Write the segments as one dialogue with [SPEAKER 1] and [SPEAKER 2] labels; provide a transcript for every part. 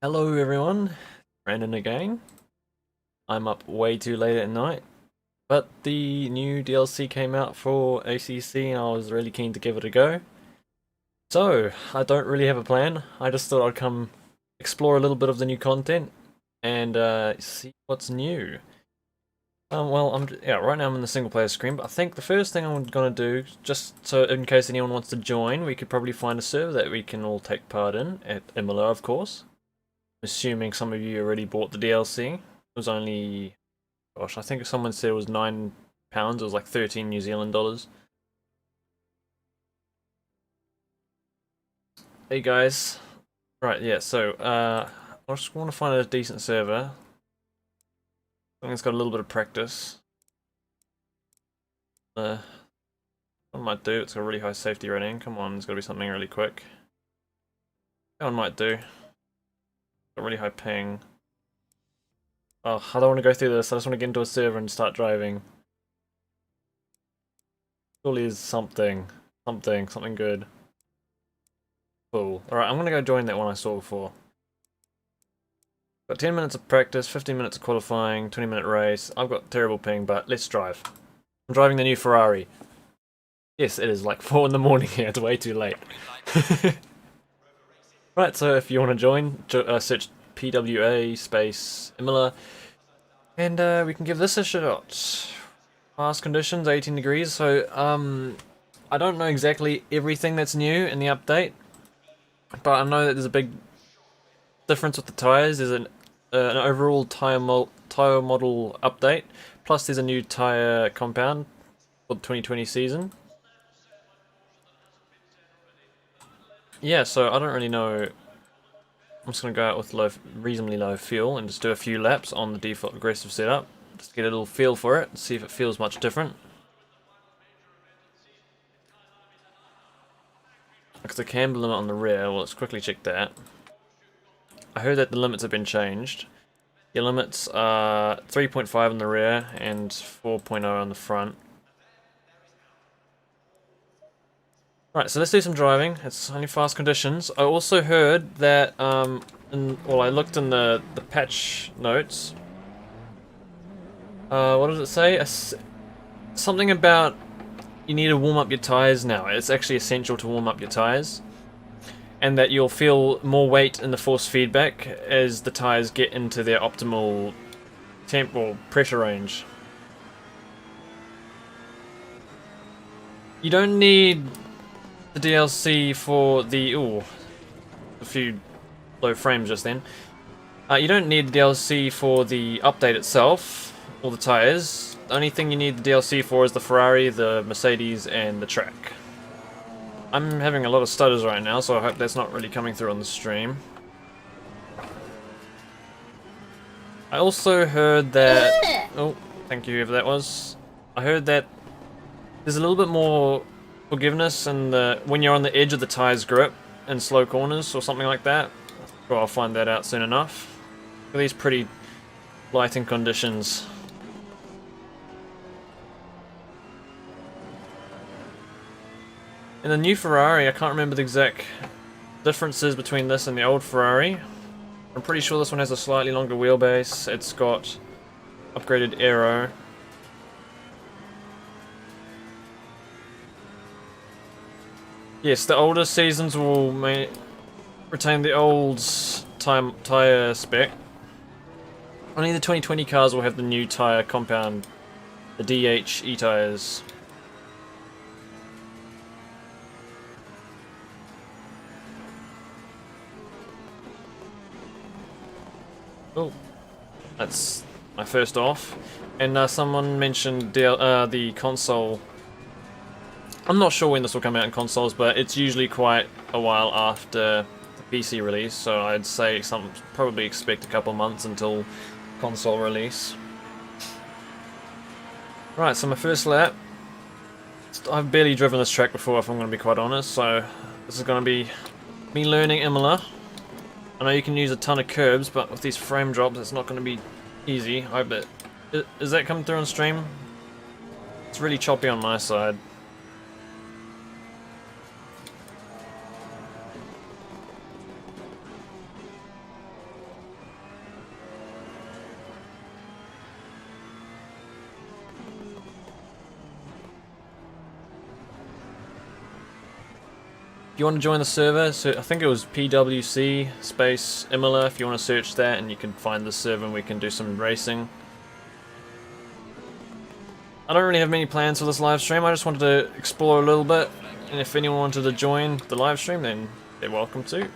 [SPEAKER 1] Hello everyone, Brandon again. I'm up way too late at night, but the new DLC came out for ACC and I was really keen to give it a go. So, I don't really have a plan, I just thought I'd come explore a little bit of the new content and see what's new. Right now I'm in the single player screen, but I think the first thing I'm gonna do, just so in case anyone wants to join, we could probably find a server that we can all take part in, at Imola of course. Assuming some of you already bought the DLC. It was only, gosh, I think someone said it was £9. It was like 13 New Zealand dollars. Hey guys. Right, yeah, so I just want to find a decent server. Something that's got a little bit of practice. I might do, it's got a really high safety rating. Come on, there's got to be something really quick. That one might do. Got really high ping. Oh, I don't want to go through this, I just want to get into a server and start driving. Surely is something good. Cool. Alright, I'm gonna go join that one I saw before. Got 10 minutes of practice, 15 minutes of qualifying, 20-minute race. I've got terrible ping, but let's drive. I'm driving the new Ferrari. Yes, it is like 4 in the morning here, it's way too late. Right, so if you want to join, search PWA space Imola, and we can give this a shot. Past conditions, 18 degrees, so I don't know exactly everything that's new in the update, but I know that there's a big difference with the tyres. There's an overall tyre model update, plus there's a new tyre compound for the 2020 season. Yeah, so I don't really know. I'm just going to go out with reasonably low fuel and just do a few laps on the default aggressive setup, just to get a little feel for it, see if it feels much different. Because the camber limit on the rear, well, let's quickly check that. I heard that the limits have been changed. The limits are 3.5 on the rear and 4.0 on the front. Right, so let's do some driving. It's only fast conditions. I also heard that, I looked in the patch notes. What does it say? Something about you need to warm up your tyres now. It's actually essential to warm up your tyres. And that you'll feel more weight in the force feedback as the tyres get into their optimal temp or pressure range. You don't need the DLC for the... Ooh, a few low frames just then. You don't need the DLC for the update itself, or the tyres. The only thing you need the DLC for is the Ferrari, the Mercedes, and the track. I'm having a lot of stutters right now, so I hope that's not really coming through on the stream. I also heard that... Oh, thank you, whoever that was. I heard that there's a little bit more forgiveness in when you're on the edge of the tyre's grip in slow corners or something like that. Well, I'll find that out soon enough. Look at these pretty lighting conditions. In the new Ferrari, I can't remember the exact differences between this and the old Ferrari. I'm pretty sure this one has a slightly longer wheelbase. It's got upgraded aero. Yes, the older seasons will retain the old tyre spec. Only the 2020 cars will have the new tyre compound, the DH E-tyres. Oh, that's my first off. And someone mentioned the console. I'm not sure when this will come out in consoles, but it's usually quite a while after the PC release, so I'd say probably expect a couple months until console release. Right, so my first lap. I've barely driven this track before, if I'm going to be quite honest, so this is going to be me learning Imola. I know you can use a ton of curbs, but with these frame drops, it's not going to be easy. I bet. Is that coming through on stream? It's really choppy on my side. If you want to join the server, so I think it was PWC space Imola, if you want to search that and you can find the server and we can do some racing. I don't really have many plans for this live stream, I just wanted to explore a little bit, and if anyone wanted to join the live stream then they're welcome to.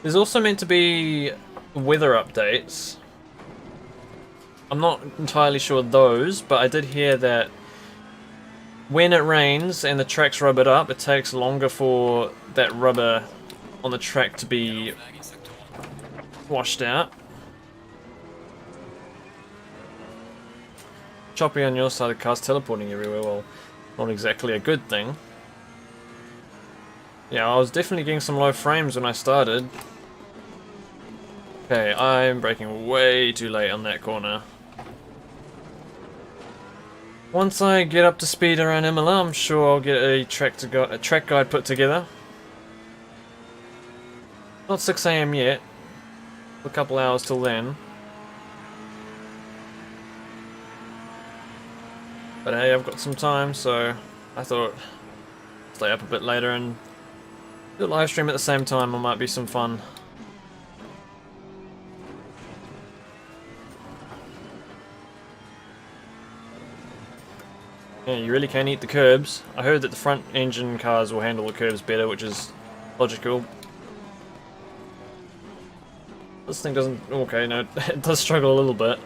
[SPEAKER 1] There's also meant to be weather updates. I'm not entirely sure those, but I did hear that when it rains and the track's rubbered up, it takes longer for that rubber on the track to be washed out. Choppy on your side, the car's teleporting everywhere. Well, not exactly a good thing. Yeah, I was definitely getting some low frames when I started. Okay, I'm braking way too late on that corner. Once I get up to speed around Imola, I'm sure I'll get a track guide put together. Not 6 AM yet. A couple hours till then. But hey, I've got some time, so I thought stay up a bit later and do a live stream at the same time. It might be some fun. Yeah, you really can eat the curbs. I heard that the front engine cars will handle the curbs better, which is logical. This thing doesn't... okay, no, it does struggle a little bit.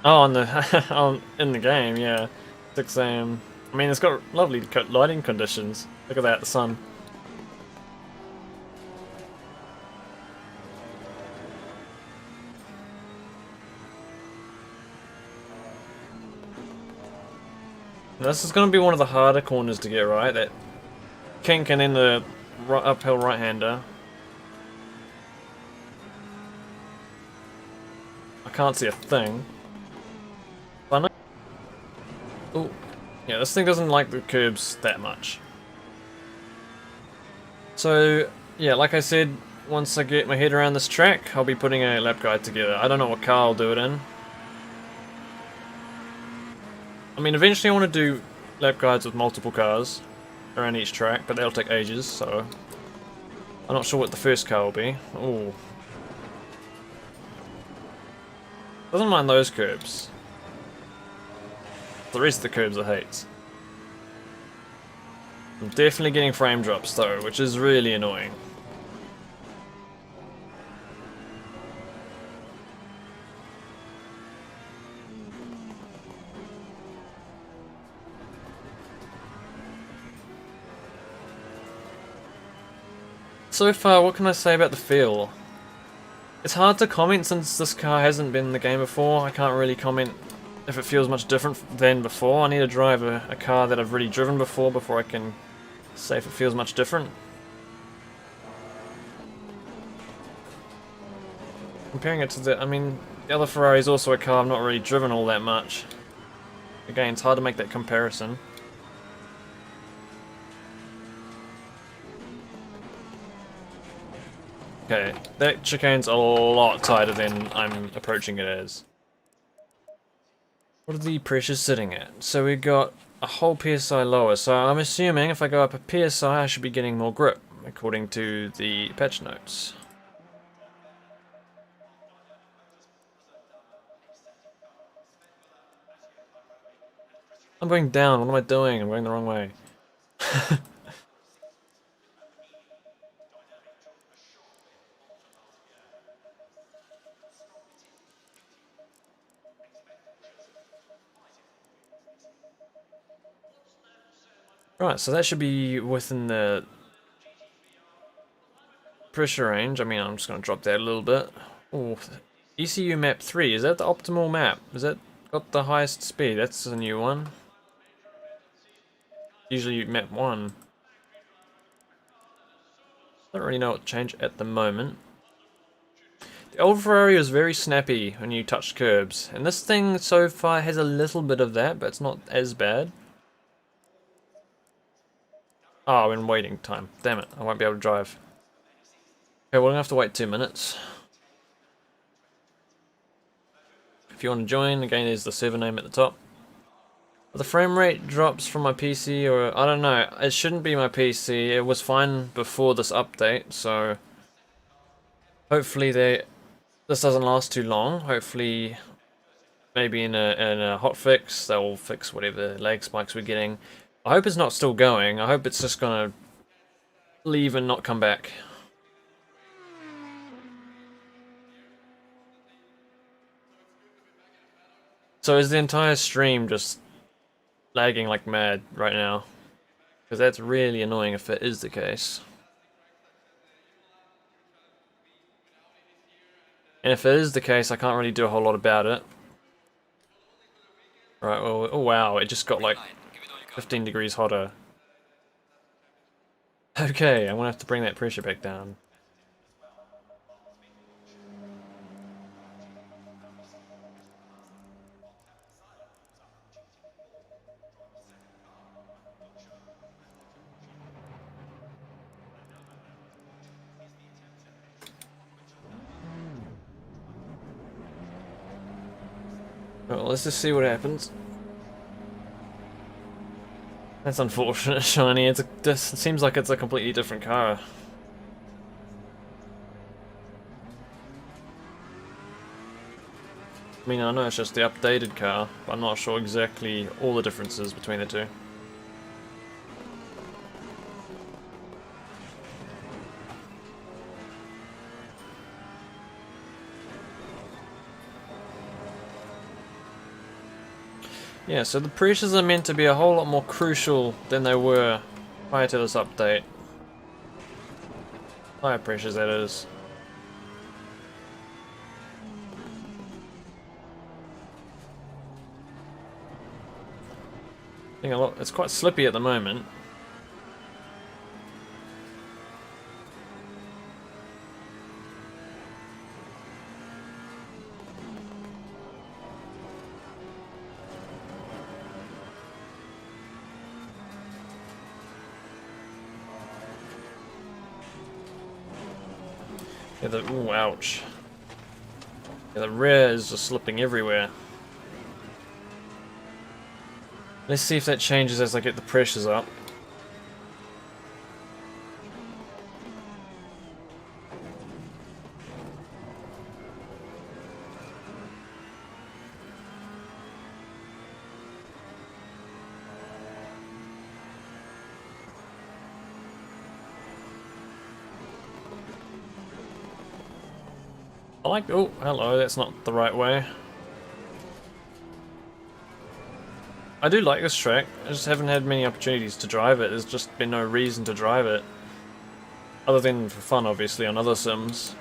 [SPEAKER 1] Oh, on the in the game, yeah. 6 AM. I mean, it's got lovely lighting conditions. Look at that, the sun. This is going to be one of the harder corners to get right. That kink and then the uphill right-hander. I can't see a thing. Oh, yeah, this thing doesn't like the curbs that much. So, yeah, like I said, once I get my head around this track, I'll be putting a lap guide together. I don't know what car I'll do it in. I mean, eventually I want to do lap guides with multiple cars around each track, but that'll take ages, so I'm not sure what the first car will be. Ooh. Doesn't mind those curbs. The rest of the curbs it hates. I'm definitely getting frame drops though, which is really annoying. So far, what can I say about the feel? It's hard to comment since this car hasn't been in the game before. I can't really comment if it feels much different than before. I need to drive a car that I've really driven before I can say if it feels much different. Comparing it to the, I mean, the other Ferrari is also a car I've not really driven all that much. Again, it's hard to make that comparison. Okay, that chicane's a lot tighter than I'm approaching it as. What are the pressures sitting at? So we got a whole PSI lower, so I'm assuming if I go up a PSI I should be getting more grip, according to the patch notes. I'm going down, what am I doing? I'm going the wrong way. Right, so that should be within the pressure range. I mean, I'm just going to drop that a little bit. Ooh, ECU map 3, is that the optimal map? Is that got the highest speed? That's a new one. Usually map 1. Don't really know what to change at the moment. The old Ferrari was very snappy when you touched curbs, and this thing so far has a little bit of that, but it's not as bad. Oh, I'm in waiting time. Damn it, I won't be able to drive. Okay, we're gonna have to wait 2 minutes. if you want to join. Again, there's the server name at the top. The frame rate drops from my PC, or I don't know. It shouldn't be my PC. It was fine before this update, so hopefully this doesn't last too long. Hopefully, maybe in a hot fix, they'll fix whatever lag spikes we're getting. I hope it's not still going. I hope it's just gonna leave and not come back. So is the entire stream just lagging like mad right now? Because that's really annoying if it is the case. And if it is the case, I can't really do a whole lot about it. Right, well, oh wow, it just got like 15 degrees hotter. Okay, I'm gonna have to bring that pressure back down. Well, let's just see what happens. That's unfortunate, Shiny. It seems like it's a completely different car. I mean, I know it's just the updated car, but I'm not sure exactly all the differences between the two. Yeah, so the pressures are meant to be a whole lot more crucial than they were prior to this update. Higher pressures, that is. I think it's quite slippy at the moment. Yeah, ooh, ouch. Yeah, the rear is just slipping everywhere. Let's see if that changes as I get the pressures up. Oh, hello, that's not the right way. I do like this track, I just haven't had many opportunities to drive it. There's just been no reason to drive it. Other than for fun, obviously, on other sims.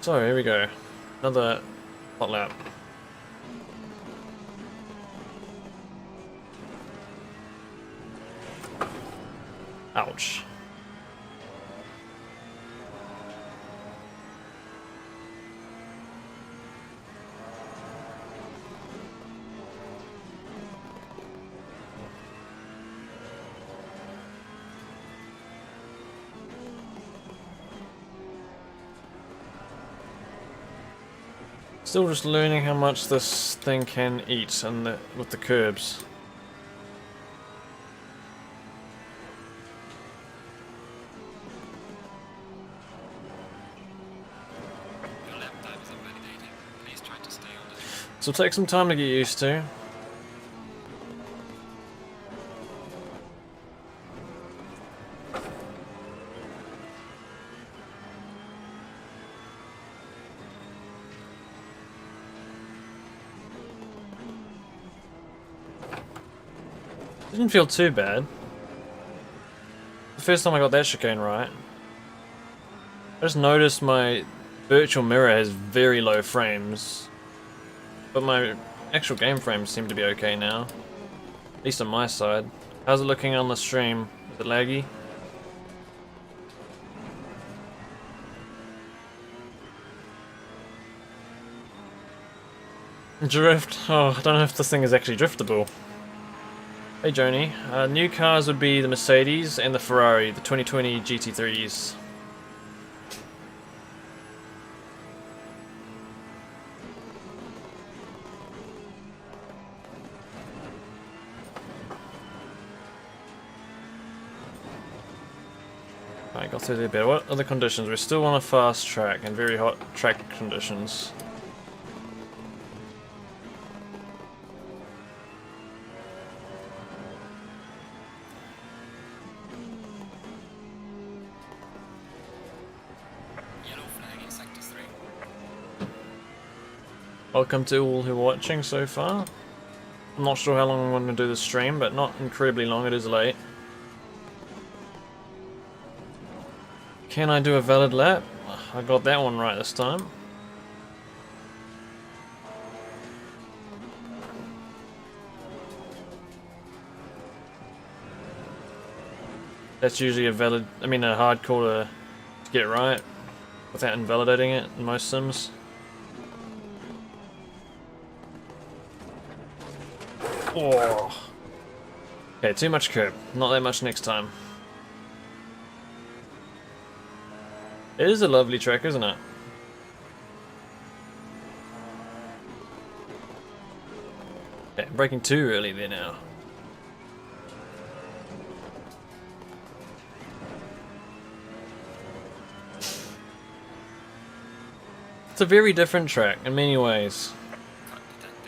[SPEAKER 1] So, here we go. Another hot lap. Ouch. Still just learning how much this thing can eat and with the curbs. So it'll take some time to get used to. Didn't feel too bad. The first time I got that chicane right. I just noticed my virtual mirror has very low frames. But my actual game frames seem to be okay now. At least on my side. How's it looking on the stream? Is it laggy? Drift? Oh, I don't know if this thing is actually driftable. Hey Joni, new cars would be the Mercedes and the Ferrari, the 2020 GT3s. Alright, got through there better. What are the conditions? We're still on a fast track and very hot track conditions. Welcome to all who are watching so far. I'm not sure how long I'm going to do this stream, but not incredibly long, it is late. Can I do a valid lap? I got that one right this time. That's usually a hard call to get right without invalidating it in most sims. Oh. Okay, too much curb. Not that much next time. It is a lovely track, isn't it? Okay, I'm braking too early there now. It's a very different track in many ways.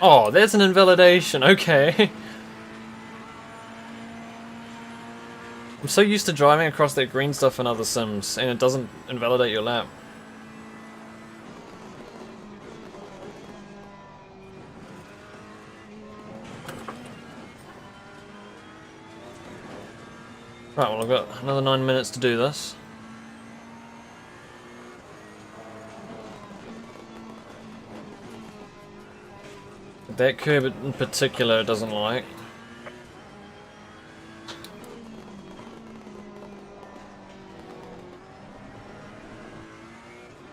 [SPEAKER 1] Oh, there's an invalidation, okay. I'm so used to driving across that green stuff in other sims, and it doesn't invalidate your lap. Right, well I've got another 9 minutes to do this. That curb in particular doesn't like.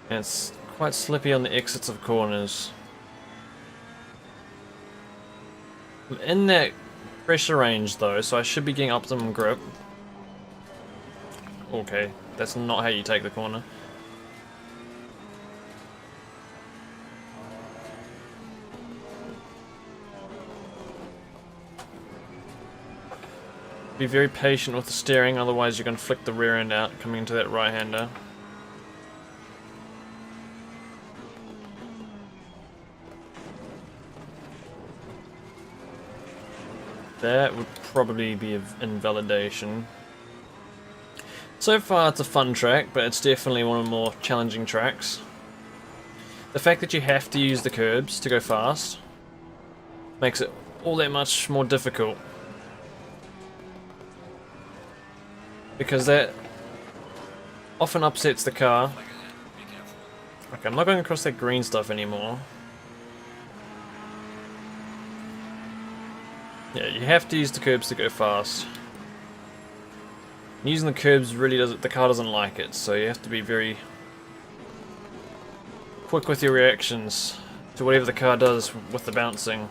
[SPEAKER 1] And it's quite slippy on the exits of corners. I'm in that pressure range though, so I should be getting optimum grip. Okay, that's not how you take the corner. Be very patient with the steering, otherwise you're going to flick the rear end out coming into that right-hander. That would probably be an invalidation. So far it's a fun track, but it's definitely one of the more challenging tracks. The fact that you have to use the curbs to go fast makes it all that much more difficult. Because that often upsets the car. Okay, I'm not going across that green stuff anymore. Yeah, you have to use the curbs to go fast. Using the curbs really doesn't, the car doesn't like it, so you have to be very quick with your reactions to whatever the car does with the bouncing.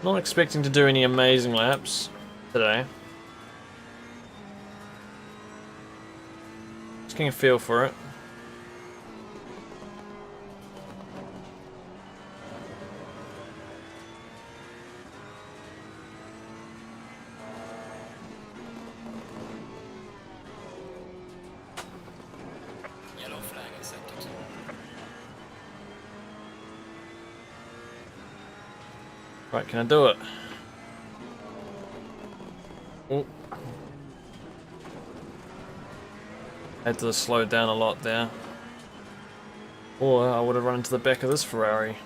[SPEAKER 1] Not expecting to do any amazing laps today. Just getting a feel for it.
[SPEAKER 2] Yellow flag accepted.
[SPEAKER 1] Right, can I do it? Oh. Had to slow down a lot there. Or I would have run into the back of this Ferrari.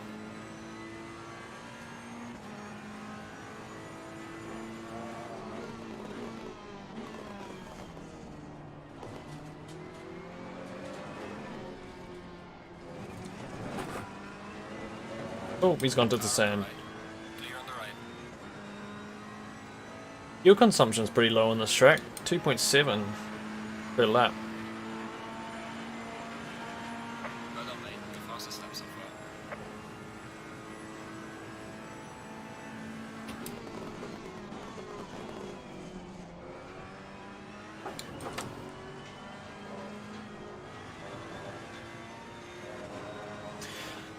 [SPEAKER 1] Oh, he's gone to the sand.
[SPEAKER 2] Clear on the right.
[SPEAKER 1] Fuel consumption's pretty low on this track. 2.7 per lap.
[SPEAKER 2] Well done, mate. The fastest lap so far.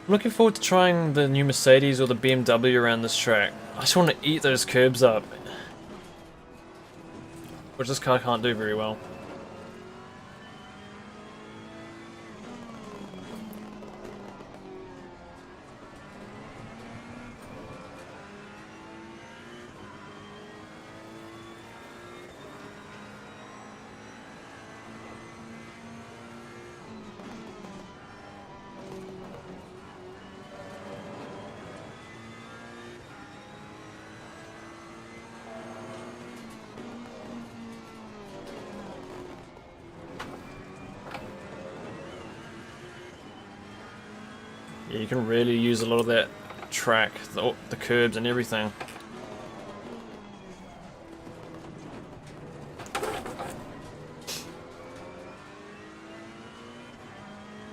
[SPEAKER 1] I'm looking forward to trying the new Mercedes or the BMW around this track. I just want to eat those curbs up, which this car can't do very well. Yeah, you can really use a lot of that track, the curbs and everything.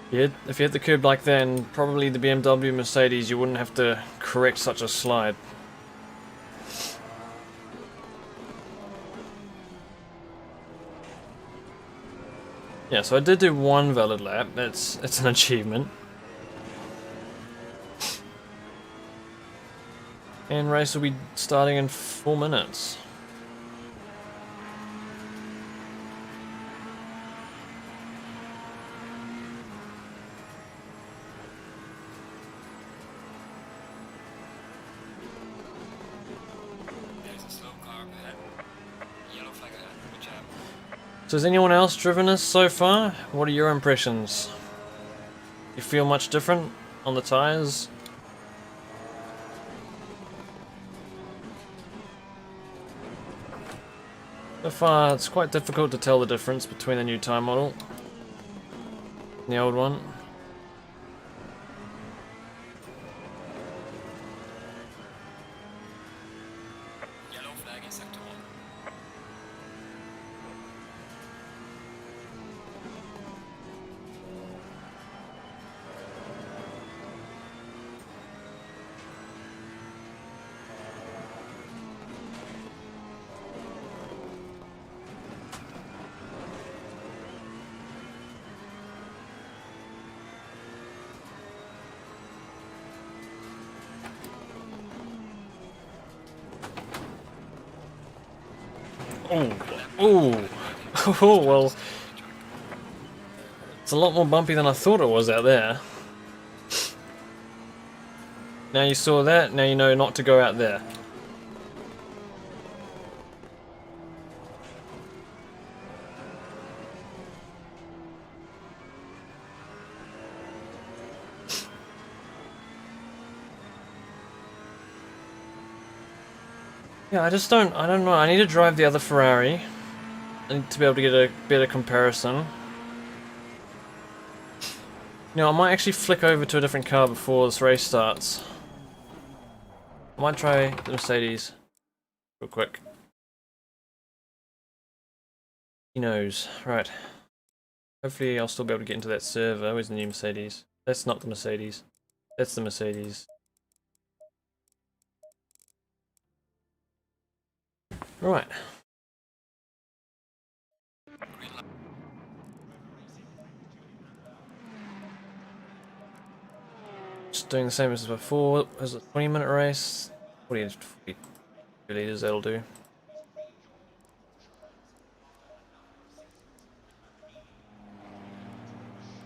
[SPEAKER 1] Yeah, if you had the curb like that, and probably the BMW Mercedes, you wouldn't have to correct such a slide. Yeah, so I did do one valid lap. It's an achievement. And race will be starting in 4 minutes.
[SPEAKER 2] There's a slow car ahead. Yellow flag ahead. Good job.
[SPEAKER 1] So has anyone else driven this so far? What are your impressions? You feel much different on the tyres? So far, it's quite difficult to tell the difference between the new tyre model and the old one.
[SPEAKER 2] Yellow flag in sector 1.
[SPEAKER 1] Oh, oh, well, it's a lot more bumpy than I thought it was out there. Now you saw that, now you know not to go out there. Yeah, I don't know, I need to drive the other Ferrari. I need to be able to get a better comparison. Now, I might actually flick over to a different car before this race starts. I might try the Mercedes real quick. He knows. Right. Hopefully I'll still be able to get into that server. Where's the new Mercedes? That's not the Mercedes. That's the Mercedes. Right. Just doing the same as before. As a 20-minute race. 40 liters, that'll do.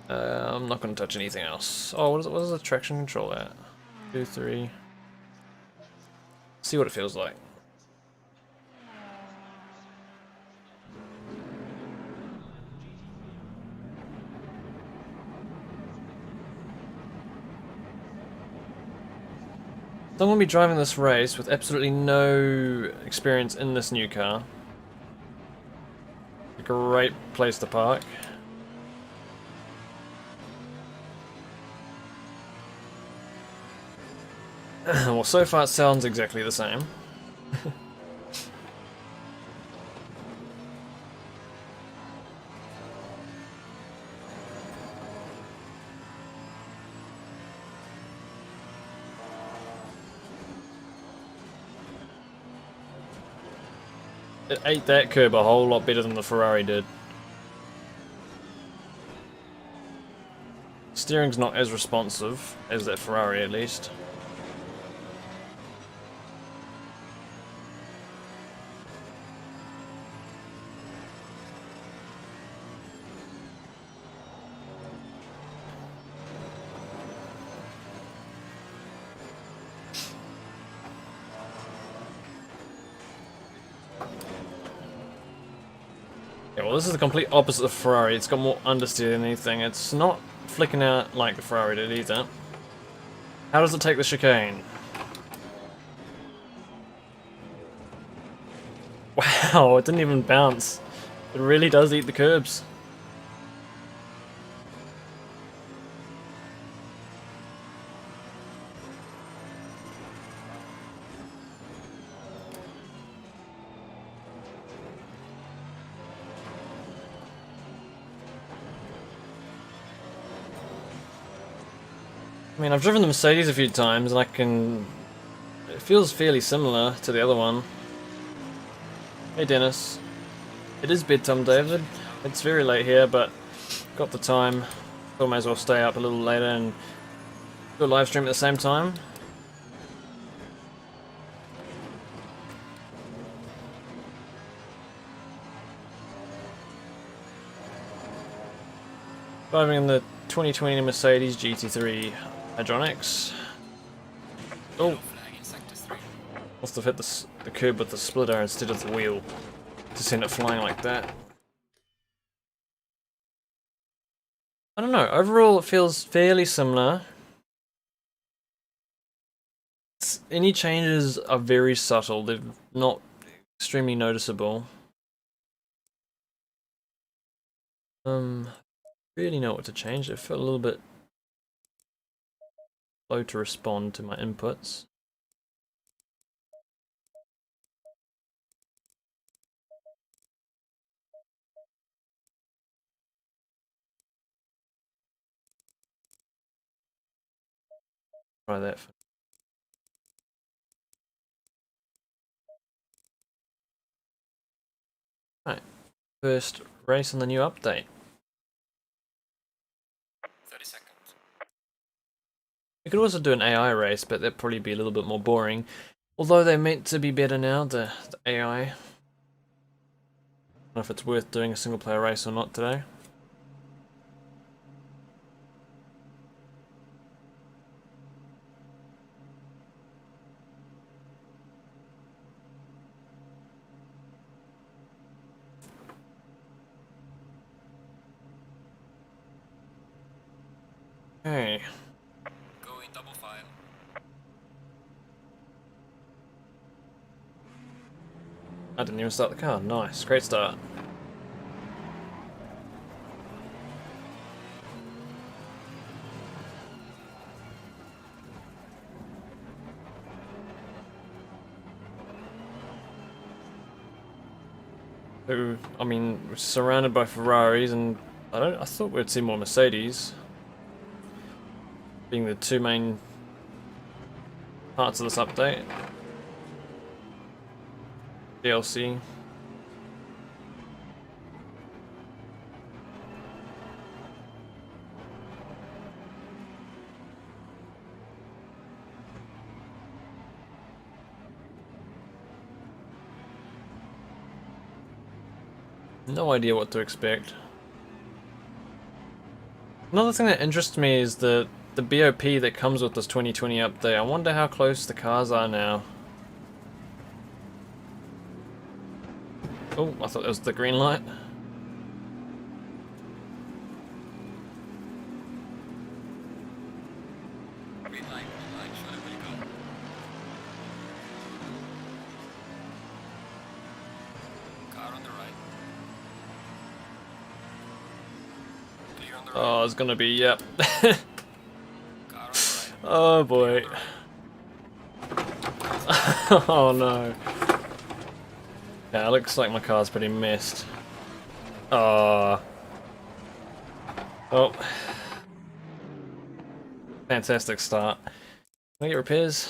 [SPEAKER 1] I'm not going to touch anything else. Oh, what is the traction control at? 2, 3. See what it feels like. So I'm going to be driving this race with absolutely no experience in this new car. A great place to park. Well, so far it sounds exactly the same. It ate that curb a whole lot better than the Ferrari did. Steering's not as responsive as that Ferrari, at least. Yeah, well, this is the complete opposite of Ferrari. It's got more understeer than anything. It's not flicking out like the Ferrari did either. How does it take the chicane? Wow, it didn't even bounce. It really does eat the curbs. I mean, I've driven the Mercedes a few times and I can... It feels fairly similar to the other one. Hey Dennis. It is bedtime, David. It's very late here, but got the time. Thought may as well stay up a little later and do a live stream at the same time. Driving in the 2020 Mercedes GT3 Hydronics. Oh! Must have hit the curb with the splitter instead of the wheel to send it flying like that. I don't know, overall it feels fairly similar. Any changes are very subtle, they're not extremely noticeable. Really know what to change. It felt a little bit slow to respond to my inputs. Try that. Right, first race on the new update.
[SPEAKER 2] 30 seconds.
[SPEAKER 1] We could also do an AI race, but that'd probably be a little bit more boring. Although they're meant to be better now, the AI. I don't know if it's worth doing a single player race or not today. Okay.
[SPEAKER 2] Go in double file.
[SPEAKER 1] I didn't even start the car. Nice, great start. So, I mean, we're surrounded by Ferraris, and I thought we'd see more Mercedes, being the two main parts of this update. DLC. No idea what to expect. Another thing that interests me is the BOP that comes with this 2020 update. I wonder how close the cars are now. Oh, I thought that was the green light.
[SPEAKER 2] Green light, show them where you go. Car on the right. Clear on the right.
[SPEAKER 1] Oh, it's gonna be, yep.
[SPEAKER 2] Car on the right.
[SPEAKER 1] Oh boy. Oh no. Yeah, it looks like my car's pretty messed. Oh. Oh. Fantastic start. Can I get repairs?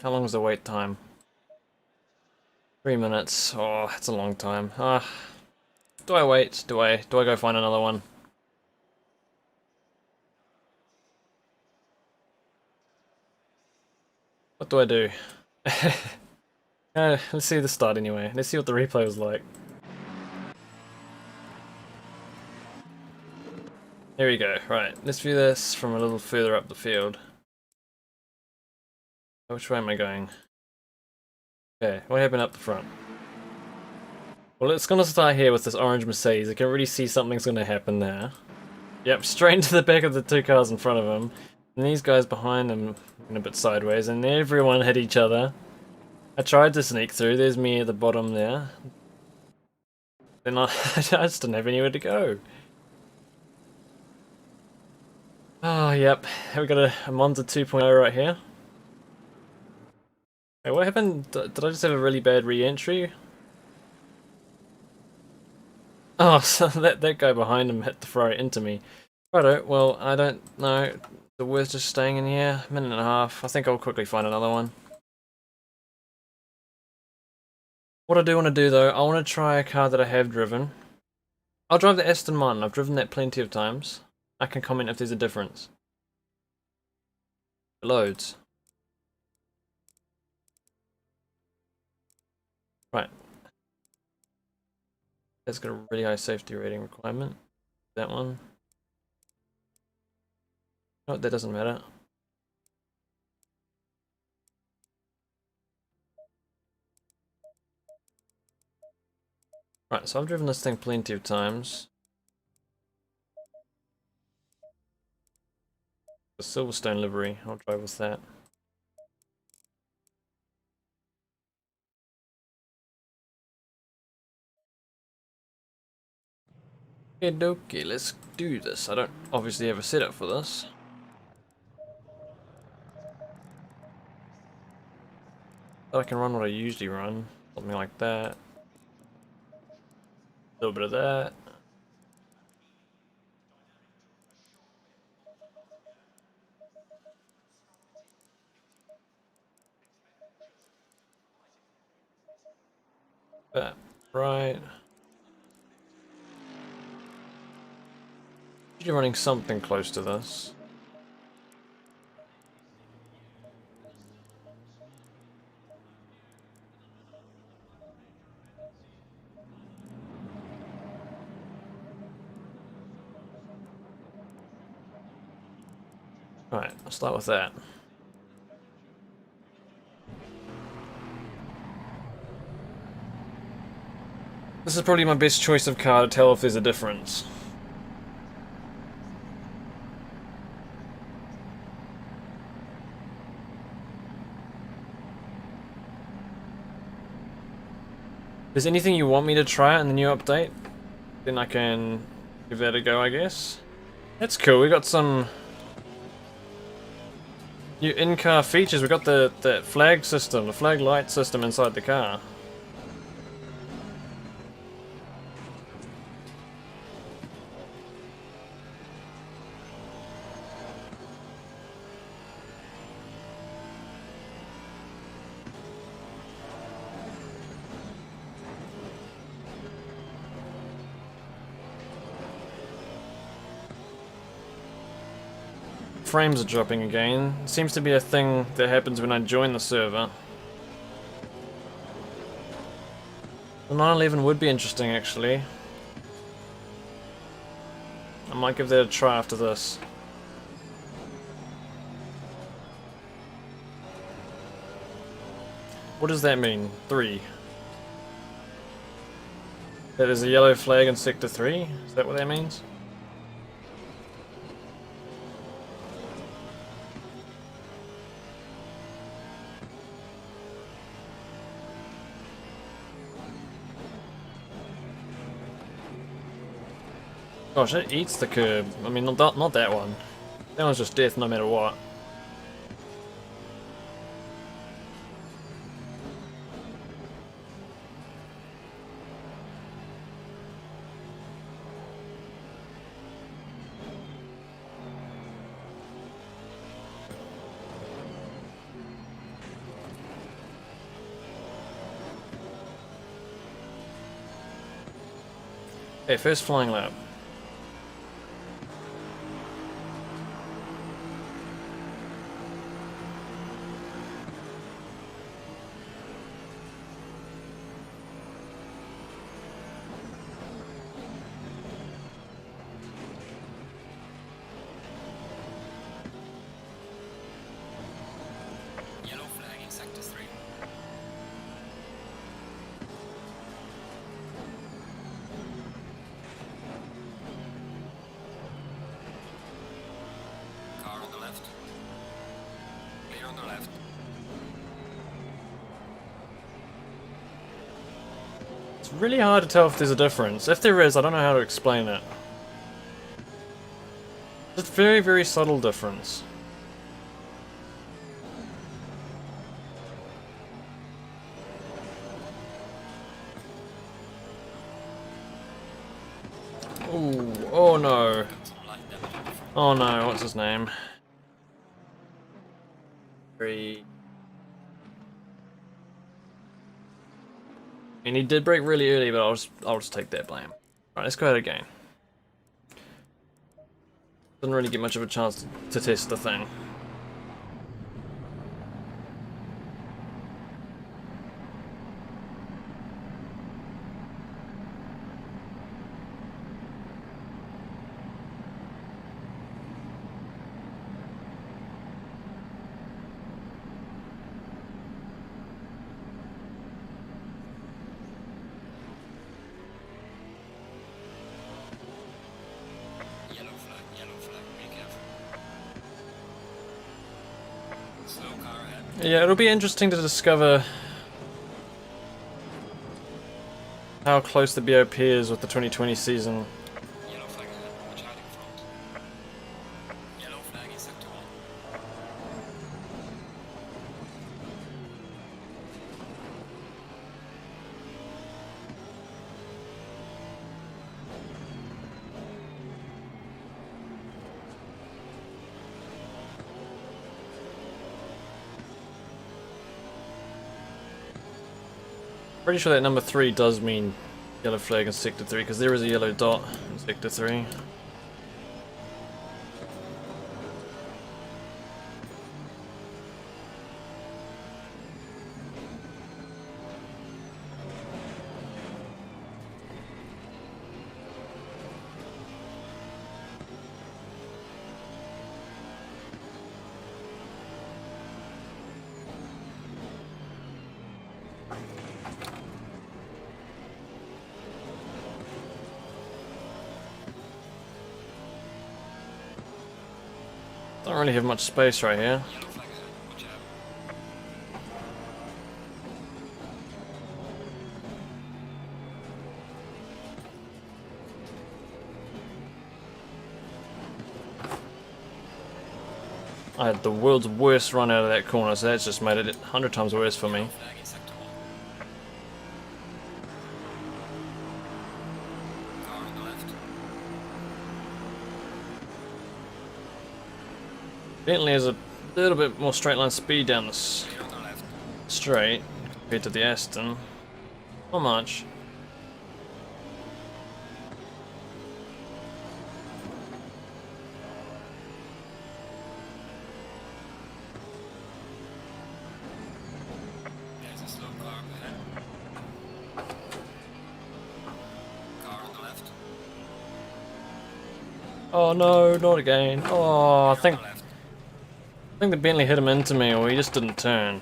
[SPEAKER 1] How long is the wait time? 3 minutes. Oh, that's a long time. Do I wait? Do I go find another one? What do I do? Let's see the start anyway. Let's see what the replay was like. Here we go. Right, let's view this from a little further up the field. Which way am I going? Okay, what happened up the front? Well, it's gonna start here with this orange Mercedes. I can already see something's gonna happen there. Yep, straight into the back of the two cars in front of him. And these guys behind him went a bit sideways, and everyone hit each other. I tried to sneak through. There's me at the bottom there. Then I just didn't have anywhere to go. Oh, yep. We got a Monza 2.0 right here. Hey, what happened? Did I just have a really bad re-entry? Oh, so that guy behind him hit the Ferrari into me. Righto, well, I don't know. The worth just staying in here. Minute and a half. I think I'll quickly find another one. What I do want to do though, I want to try a car that I have driven. I'll drive the Aston Martin. I've driven that plenty of times. I can comment if there's a difference. Loads. Right. That's got a really high safety rating requirement. That one. Oh, that doesn't matter. Right, so I've driven this thing plenty of times. The Silverstone livery, I'll drive with that. Okay, let's do this. I don't obviously have a setup for this. But I can run what I usually run. Something like that. A little bit of that. That, right. You're running something close to this. Right, I'll start with that. This is probably my best choice of car to tell if there's a difference. If there's anything you want me to try in the new update, then I can give that a go, I guess. That's cool, we got some new in-car features. We got the flag system, the flag light system inside the car. Frames are dropping again. It seems to be a thing that happens when I join the server. The 911 would be interesting, actually. I might give that a try after this. What does that mean? 3. That is a yellow flag in Sector 3? Is that what that means? Gosh, it eats the curb. I mean, not that one. That one's just death no matter what. Okay, first flying lap.
[SPEAKER 2] Yellow flag in sector 3. Car on the left. Clear on the left.
[SPEAKER 1] It's really hard to tell if there's a difference. If there is, I don't know how to explain it. It's a very, very subtle difference. Ooh, oh no.
[SPEAKER 2] Some light damage on the front.
[SPEAKER 1] Oh no, what's his name? Three. And he did brake really early, but I'll just take that blame. Right, let's go ahead again. Didn't really get much of a chance to test the thing.
[SPEAKER 2] Yellow flag, be careful. Slow car ahead.
[SPEAKER 1] Yeah, it'll be interesting to discover how close the BOP is with the 2020 season.
[SPEAKER 2] Yellow flag ahead, watch out in front. Yellow flag in sector 1.
[SPEAKER 1] Pretty sure that number 3 does mean yellow flag in sector 3, because there is a yellow dot in sector 3. Don't really have much space right here.
[SPEAKER 2] Yellow flag ahead, watch out.
[SPEAKER 1] I had the world's worst run out of that corner, so that's just made it 100 times worse for me.
[SPEAKER 2] Yellow flag in sector 1. Car on the left.
[SPEAKER 1] Bentley has a little bit more straight line speed down this
[SPEAKER 2] Clear on the left.
[SPEAKER 1] straight compared to the Aston. Not much.
[SPEAKER 2] There's a slow car up ahead. Car on the left.
[SPEAKER 1] Oh no, not again. Oh, I
[SPEAKER 2] Clear
[SPEAKER 1] think
[SPEAKER 2] on the left.
[SPEAKER 1] the Bentley hit him into me, or he just didn't turn.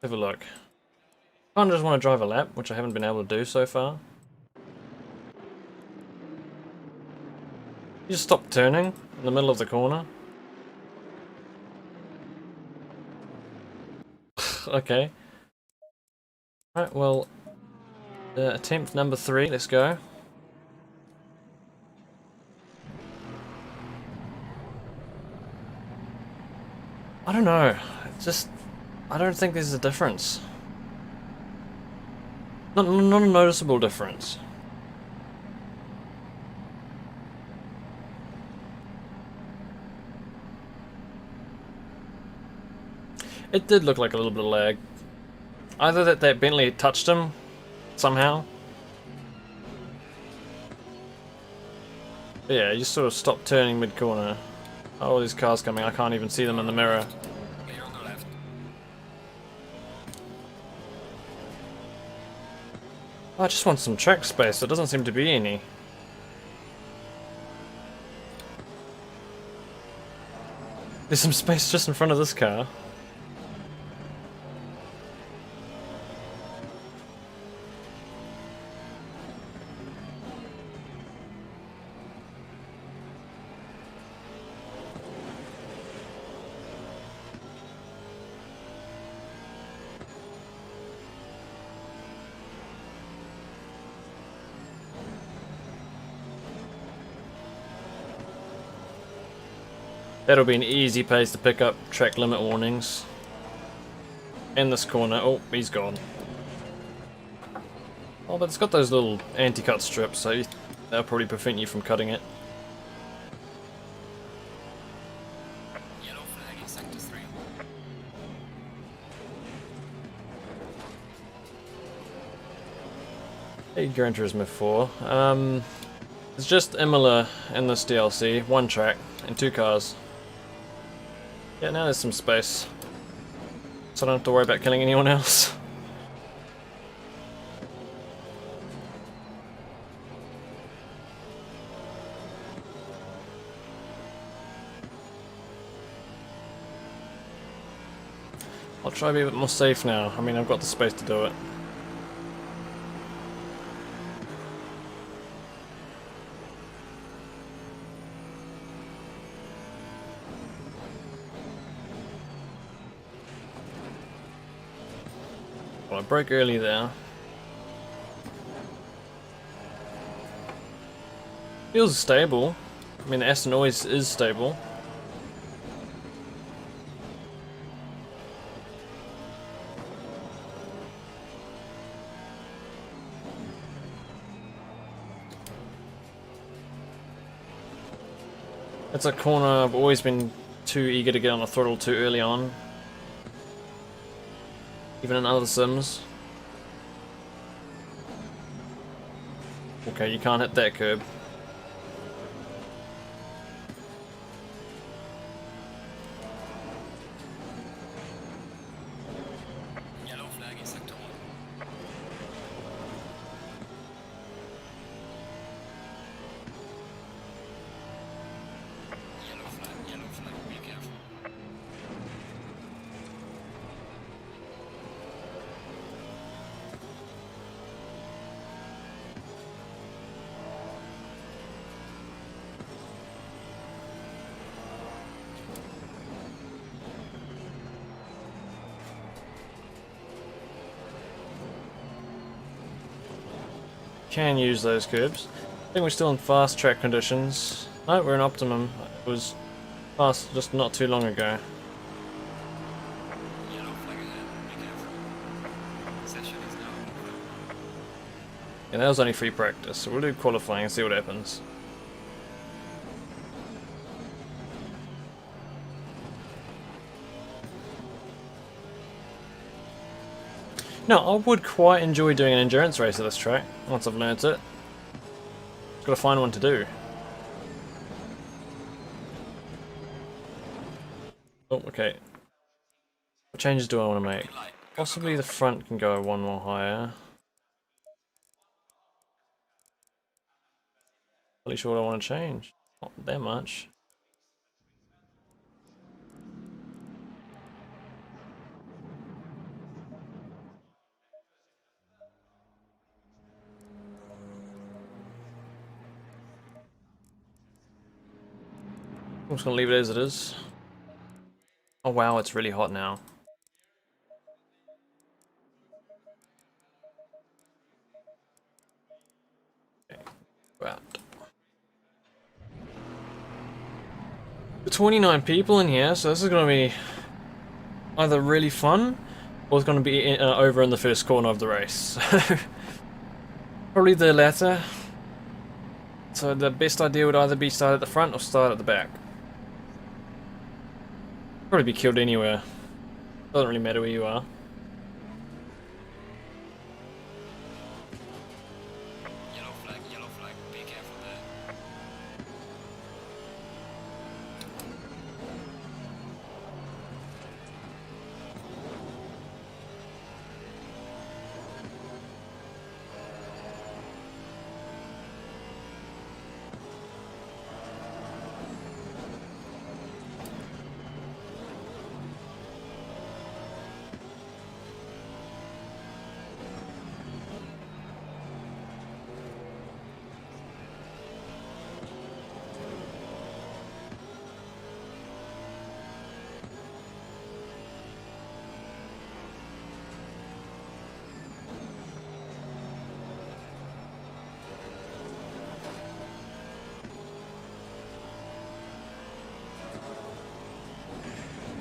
[SPEAKER 1] Have a look. I kinda just want to drive a lap, which I haven't been able to do so far. You just stop turning in the middle of the corner. Okay. Alright, well, attempt number 3, let's go. I don't know, it's just, I don't think there's a difference. Not a noticeable difference. It did look like a little bit of lag. Either that Bentley touched him somehow, But yeah, you sort of stop turning mid-corner. Oh, these cars coming, I can't even see them in the mirror.
[SPEAKER 2] Clear on the left.
[SPEAKER 1] I just want some track space, there doesn't seem to be any. There's some space just in front of this car. That'll be an easy place to pick up track limit warnings. In this corner. Oh, he's gone. Oh, but it's got those little anti-cut strips, so that'll probably prevent you from cutting it.
[SPEAKER 2] Yellow flag in sector 3.
[SPEAKER 1] Hey, Gran Turismo 4. It's just Imola in this DLC. One track and 2 cars. Yeah, now there's some space. So I don't have to worry about killing anyone else. I'll try to be a bit more safe now. I mean, I've got the space to do it. Well, I broke early there. Feels stable. I mean, the Aston always is stable. It's a corner I've always been too eager to get on the throttle too early on. Even in other sims. Okay, you can't hit that curb.
[SPEAKER 2] Yellow flag in sector 1. Yellow flag, be careful.
[SPEAKER 1] Can use those curbs. I think we're still in fast track conditions. No, we're in optimum. It was fast just not too long ago.
[SPEAKER 2] Yellow flag ahead, be careful. Session is now over.
[SPEAKER 1] Yeah, that was only free practice, so we'll do qualifying and see what happens. No, I would quite enjoy doing an endurance race at this track, once I've learnt it. Just gotta find one to do. Oh, okay. What changes do I want to make? Possibly the front can go one more higher. Really sure what I want to change. Not that much. I'm just gonna leave it as it is. Oh wow, it's really hot now. Okay, go out. 29 people in here, so this is gonna be either really fun or it's gonna be over in the first corner of the race. Probably the latter. So the best idea would either be start at the front or start at the back. Probably be killed anywhere. Doesn't really matter where you are.
[SPEAKER 2] Yellow flag, be careful there.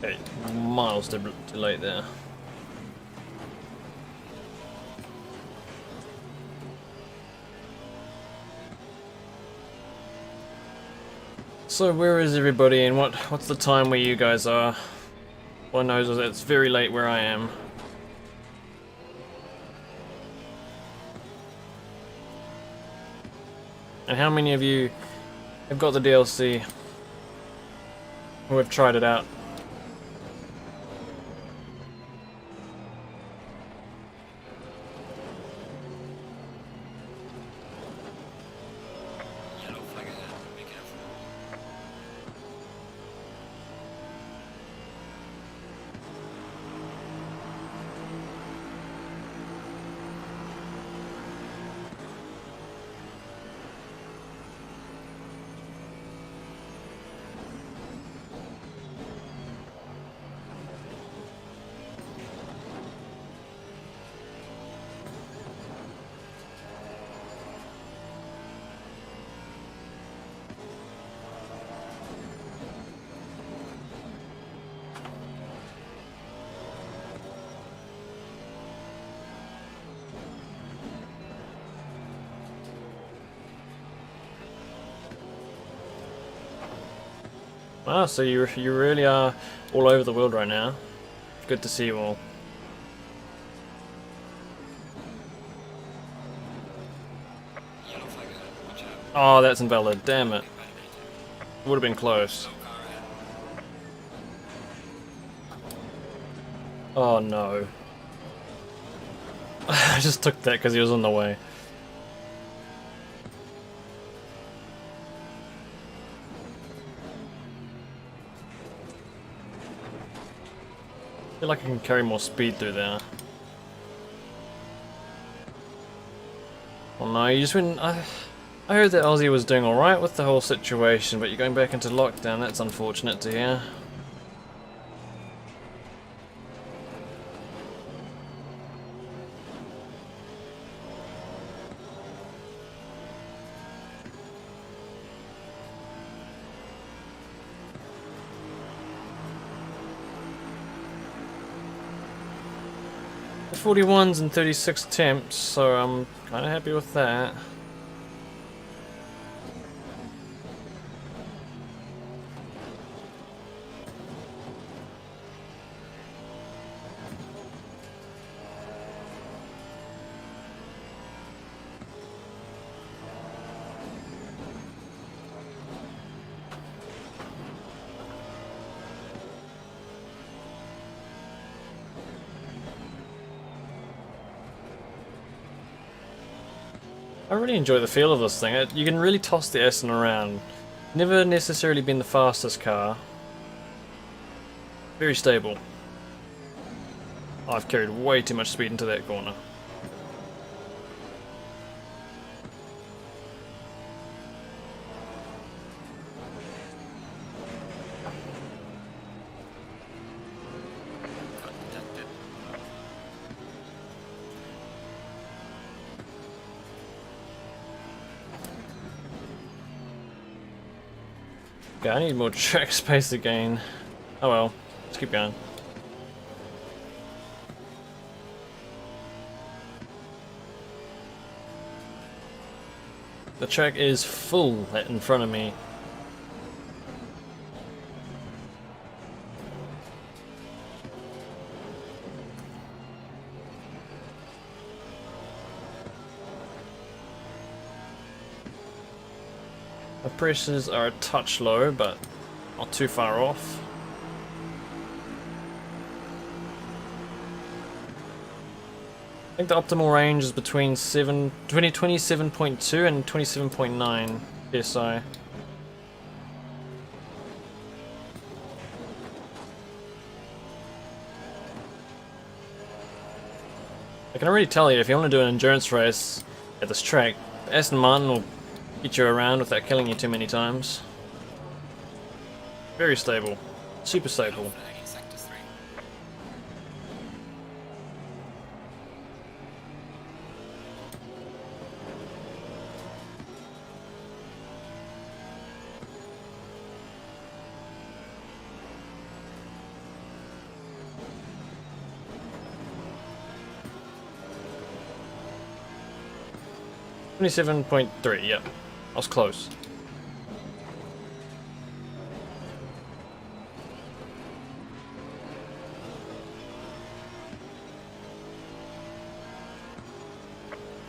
[SPEAKER 1] Okay, miles too late there. So where is everybody, and what's the time where you guys are? One knows that it's very late where I am. And how many of you have got the DLC? Who have tried it out?
[SPEAKER 2] Yellow flag ahead. Be careful.
[SPEAKER 1] Ah, so you really are all over the world right now. Good to see you all.
[SPEAKER 2] Yellow flag ahead. Watch out.
[SPEAKER 1] Oh, that's invalid. Damn it.
[SPEAKER 2] Validated.
[SPEAKER 1] Would have been close.
[SPEAKER 2] Slow car ahead.
[SPEAKER 1] Oh no. I just took that because he was on the way. I feel like I can carry more speed through there. Oh no, you just went. I heard that Aussie was doing alright with the whole situation, but you're going back into lockdown. That's unfortunate to hear. The 41s and 36 temps, so I'm kind of happy with that. I really enjoy the feel of this thing. You can really toss the Aston around. Never necessarily been the fastest car. Very stable. Oh, I've carried way too much speed into that corner.
[SPEAKER 2] Got detected.
[SPEAKER 1] Okay, I need more track space again. Oh well, let's keep going. The track is full in front of me. The pressures are a touch low, but not too far off. I think the optimal range is between 27.2 and 27.9 PSI. I can already tell you, if you want to do an endurance race at this track, Aston Martin will get you around without killing you too many times. Very stable. Super stable.
[SPEAKER 2] Flag in sector 3.
[SPEAKER 1] 27.3, yep. I was close.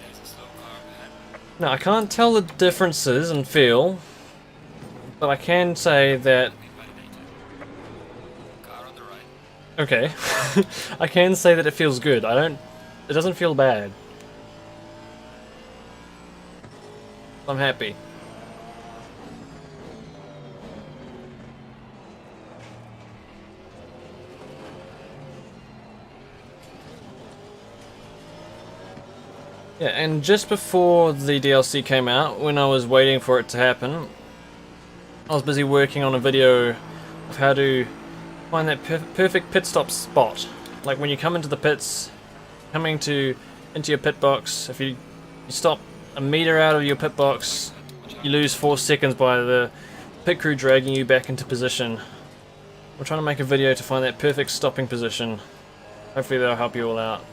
[SPEAKER 2] There's a slow car ahead.
[SPEAKER 1] Now, I can't tell the differences in feel, but I can say that...
[SPEAKER 2] Car on the right.
[SPEAKER 1] Okay. I can say that it feels good. It doesn't feel bad. I'm happy. Yeah, and just before the DLC came out, when I was waiting for it to happen, I was busy working on a video of how to find that perfect pit stop spot. Like when you come into the pits, into your pit box, if you stop a meter out of your pit box, you lose 4 seconds by the pit crew dragging you back into position. I'm trying to make a video to find that perfect stopping position. Hopefully that'll help you all out.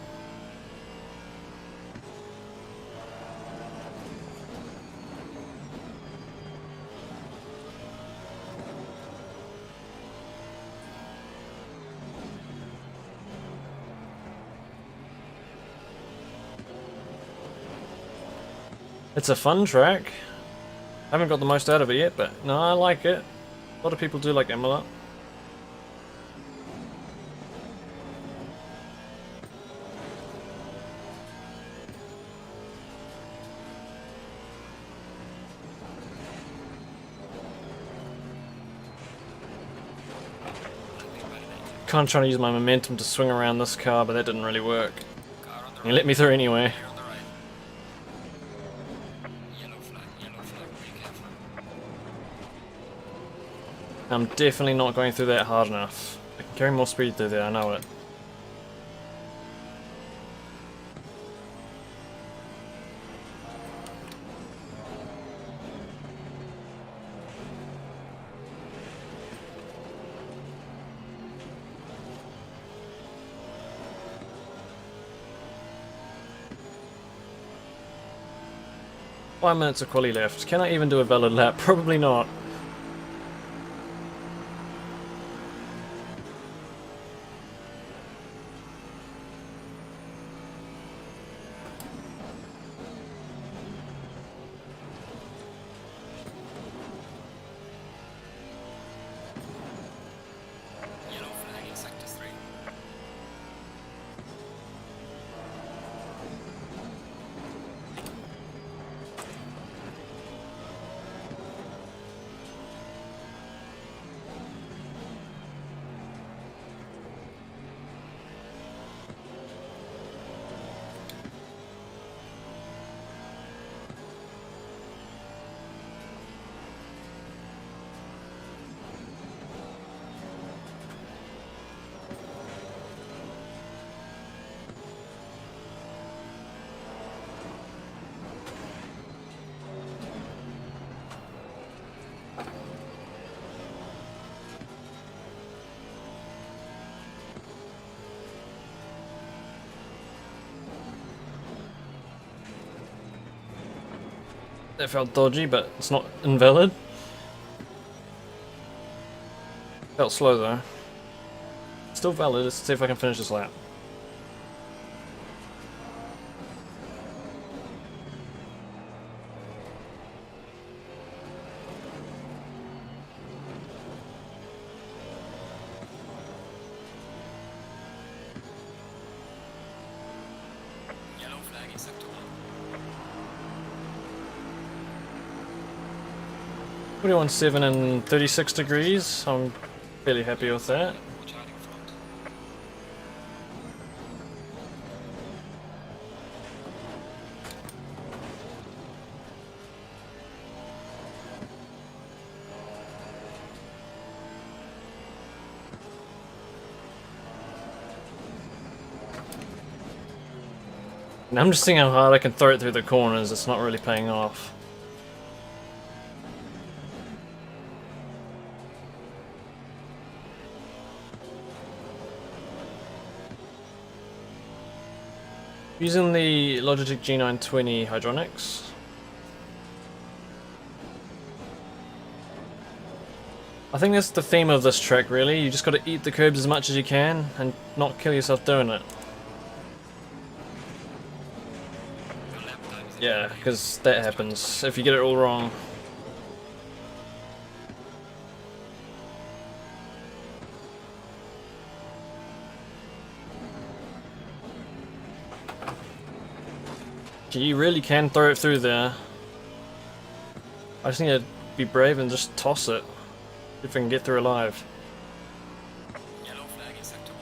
[SPEAKER 1] It's a fun track. I haven't got the most out of it yet, but no, I like it. A lot of people do like Imola. Kind of trying to use my momentum to swing around this car, but that didn't really work.
[SPEAKER 2] Car on the
[SPEAKER 1] He
[SPEAKER 2] right.
[SPEAKER 1] let me through anyway.
[SPEAKER 2] Here on the right. Yellow flag, be careful.
[SPEAKER 1] I'm definitely not going through that hard enough. I can carry more speed through there, I know it. Five minutes of quali left. Can I even do a valid lap? Probably not.
[SPEAKER 2] Yellow flag in sector 3.
[SPEAKER 1] That felt dodgy, but it's not invalid. Felt slow though. Still valid, let's see if I can finish this lap.
[SPEAKER 2] Yellow flag in sector 1.
[SPEAKER 1] 21.7 and 36 degrees. I'm fairly happy with that.
[SPEAKER 2] Watch out in front.
[SPEAKER 1] And I'm just seeing how hard I can throw it through the corners. It's not really paying off. Using the Logitech G920 hydronics. I think that's the theme of this track, really. You just got to eat the curbs as much as you can and not kill yourself doing it.
[SPEAKER 2] Your lap time is
[SPEAKER 1] Yeah, because that happens if you get it all wrong. You really can throw it through there. I just need to be brave and just toss it. If I can get through alive.
[SPEAKER 2] yellow flag in sector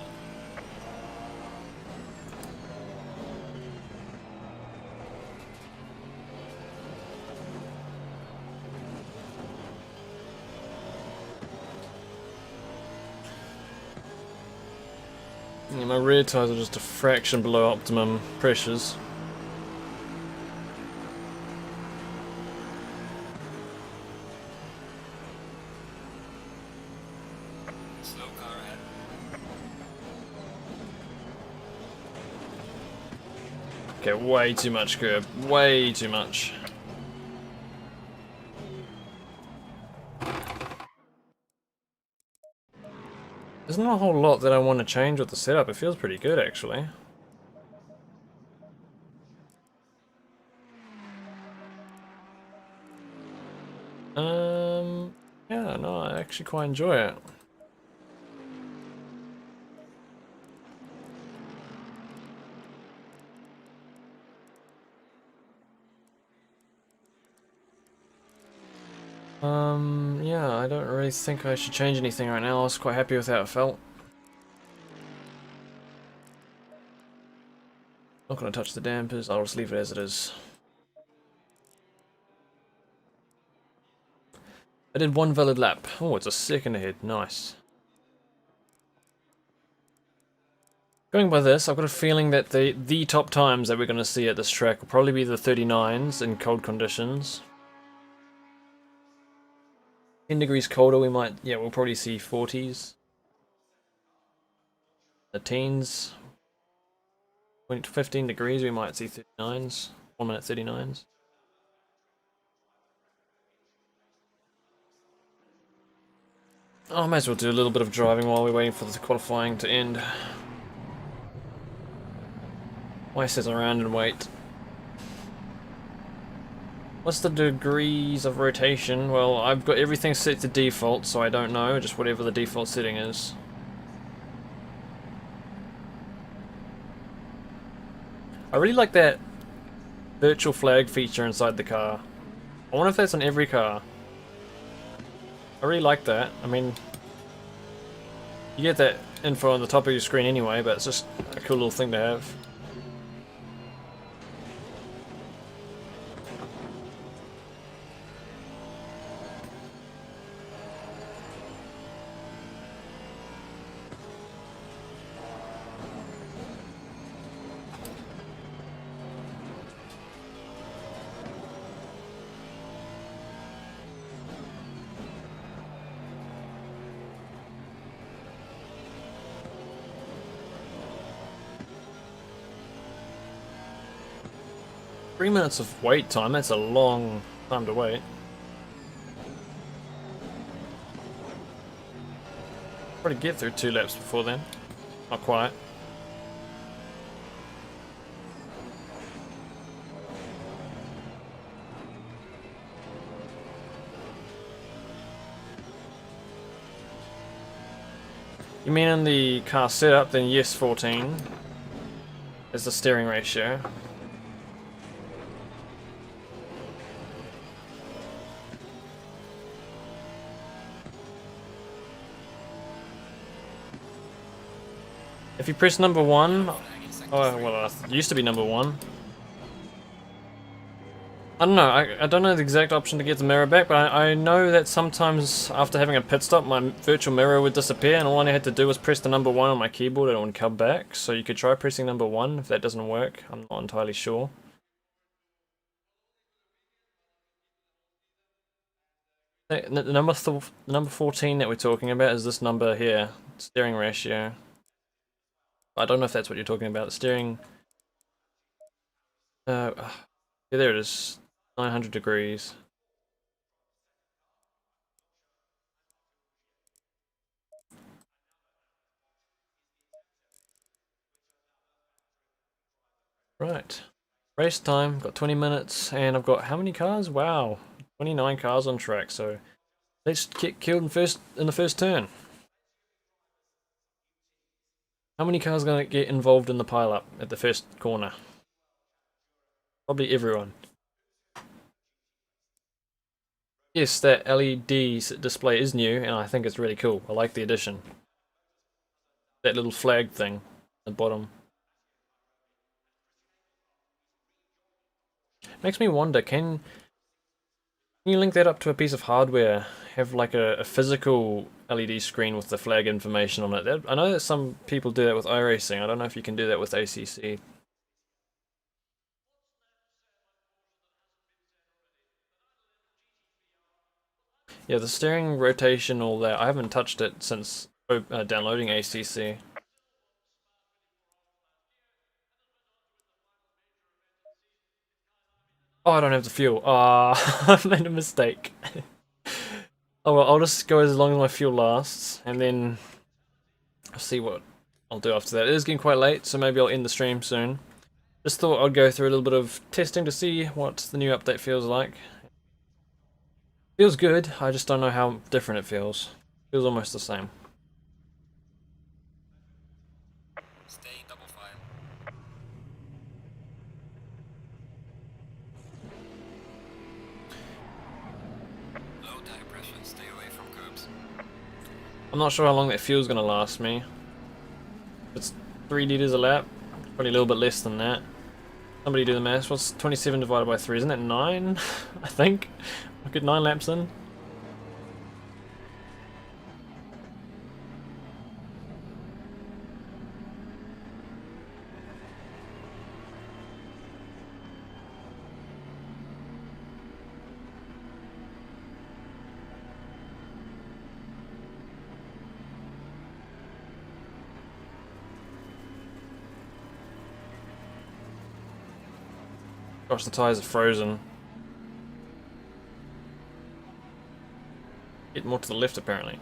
[SPEAKER 2] 1.
[SPEAKER 1] Yeah, my rear tyres are just a fraction below optimum pressures.
[SPEAKER 2] Slow car ahead.
[SPEAKER 1] Okay, way too much curb. Way too much. There's not a whole lot that I want to change with the setup. It feels pretty good, actually. Yeah, no, I actually quite enjoy it. Yeah, I don't really think I should change anything right now. I was quite happy with how it felt. Not gonna touch the dampers, I'll just leave it as it is. I did one valid lap. Oh, it's a second ahead, nice. Going by this, I've got a feeling that the top times that we're gonna see at this track will probably be the 39s in cold conditions. 10 degrees colder, we'll probably see 40s. The teens, 15 degrees, we might see 39s. 1 minute 39s. Oh, I might as well do a little bit of driving while we're waiting for the qualifying to end. Why sit around and wait? What's the degrees of rotation? Well, I've got everything set to default, so I don't know, just whatever the default setting is. I really like that virtual flag feature inside the car. I wonder if that's on every car. I really like that. I mean, you get that info on the top of your screen anyway, but it's just a cool little thing to have. 3 minutes of wait time, that's a long time to wait. Probably get through 2 laps before then. Not quite. You mean in the car setup, then yes, 14 is the steering ratio. If you press number 1, oh well, it used to be number 1. I don't know, I don't know the exact option to get the mirror back, but I know that sometimes after having a pit stop my virtual mirror would disappear and all I had to do was press the number 1 on my keyboard and it would come back. So you could try pressing number 1 if that doesn't work, I'm not entirely sure. The number 14 that we're talking about is this number here, steering ratio. I don't know if that's what you're talking about, the steering... yeah, there it is, 900 degrees. Right. Race time, got 20 minutes, and I've got how many cars? Wow. 29 cars on track, so let's get killed in the first turn. How many cars are going to get involved in the pile-up at the first corner? Probably everyone. Yes, that LED display is new, and I think it's really cool. I like the addition. That little flag thing at the bottom. Makes me wonder, can you link that up to a piece of hardware? Have like a physical LED screen with the flag information on it? I know that some people do that with iRacing. I don't know if you can do that with ACC. Yeah, the steering, rotation, all that. I haven't touched it since downloading ACC. Oh, I don't have the fuel. Ah, I've made a mistake. Oh well, I'll just go as long as my fuel lasts, and then I'll see what I'll do after that. It is getting quite late, so maybe I'll end the stream soon. Just thought I'd go through a little bit of testing to see what the new update feels like. Feels good, I just don't know how different it feels. Feels almost the same.
[SPEAKER 2] Stay in double file. Low tire pressure, stay away from curbs.
[SPEAKER 1] I'm not sure how long that fuel's gonna last me. It's 3 liters a lap, probably a little bit less than that. Somebody do the maths. What's 27 divided by 3? Isn't that 9? I think. I get 9 laps in. Gosh, the tyres are frozen. Get more to the left, apparently.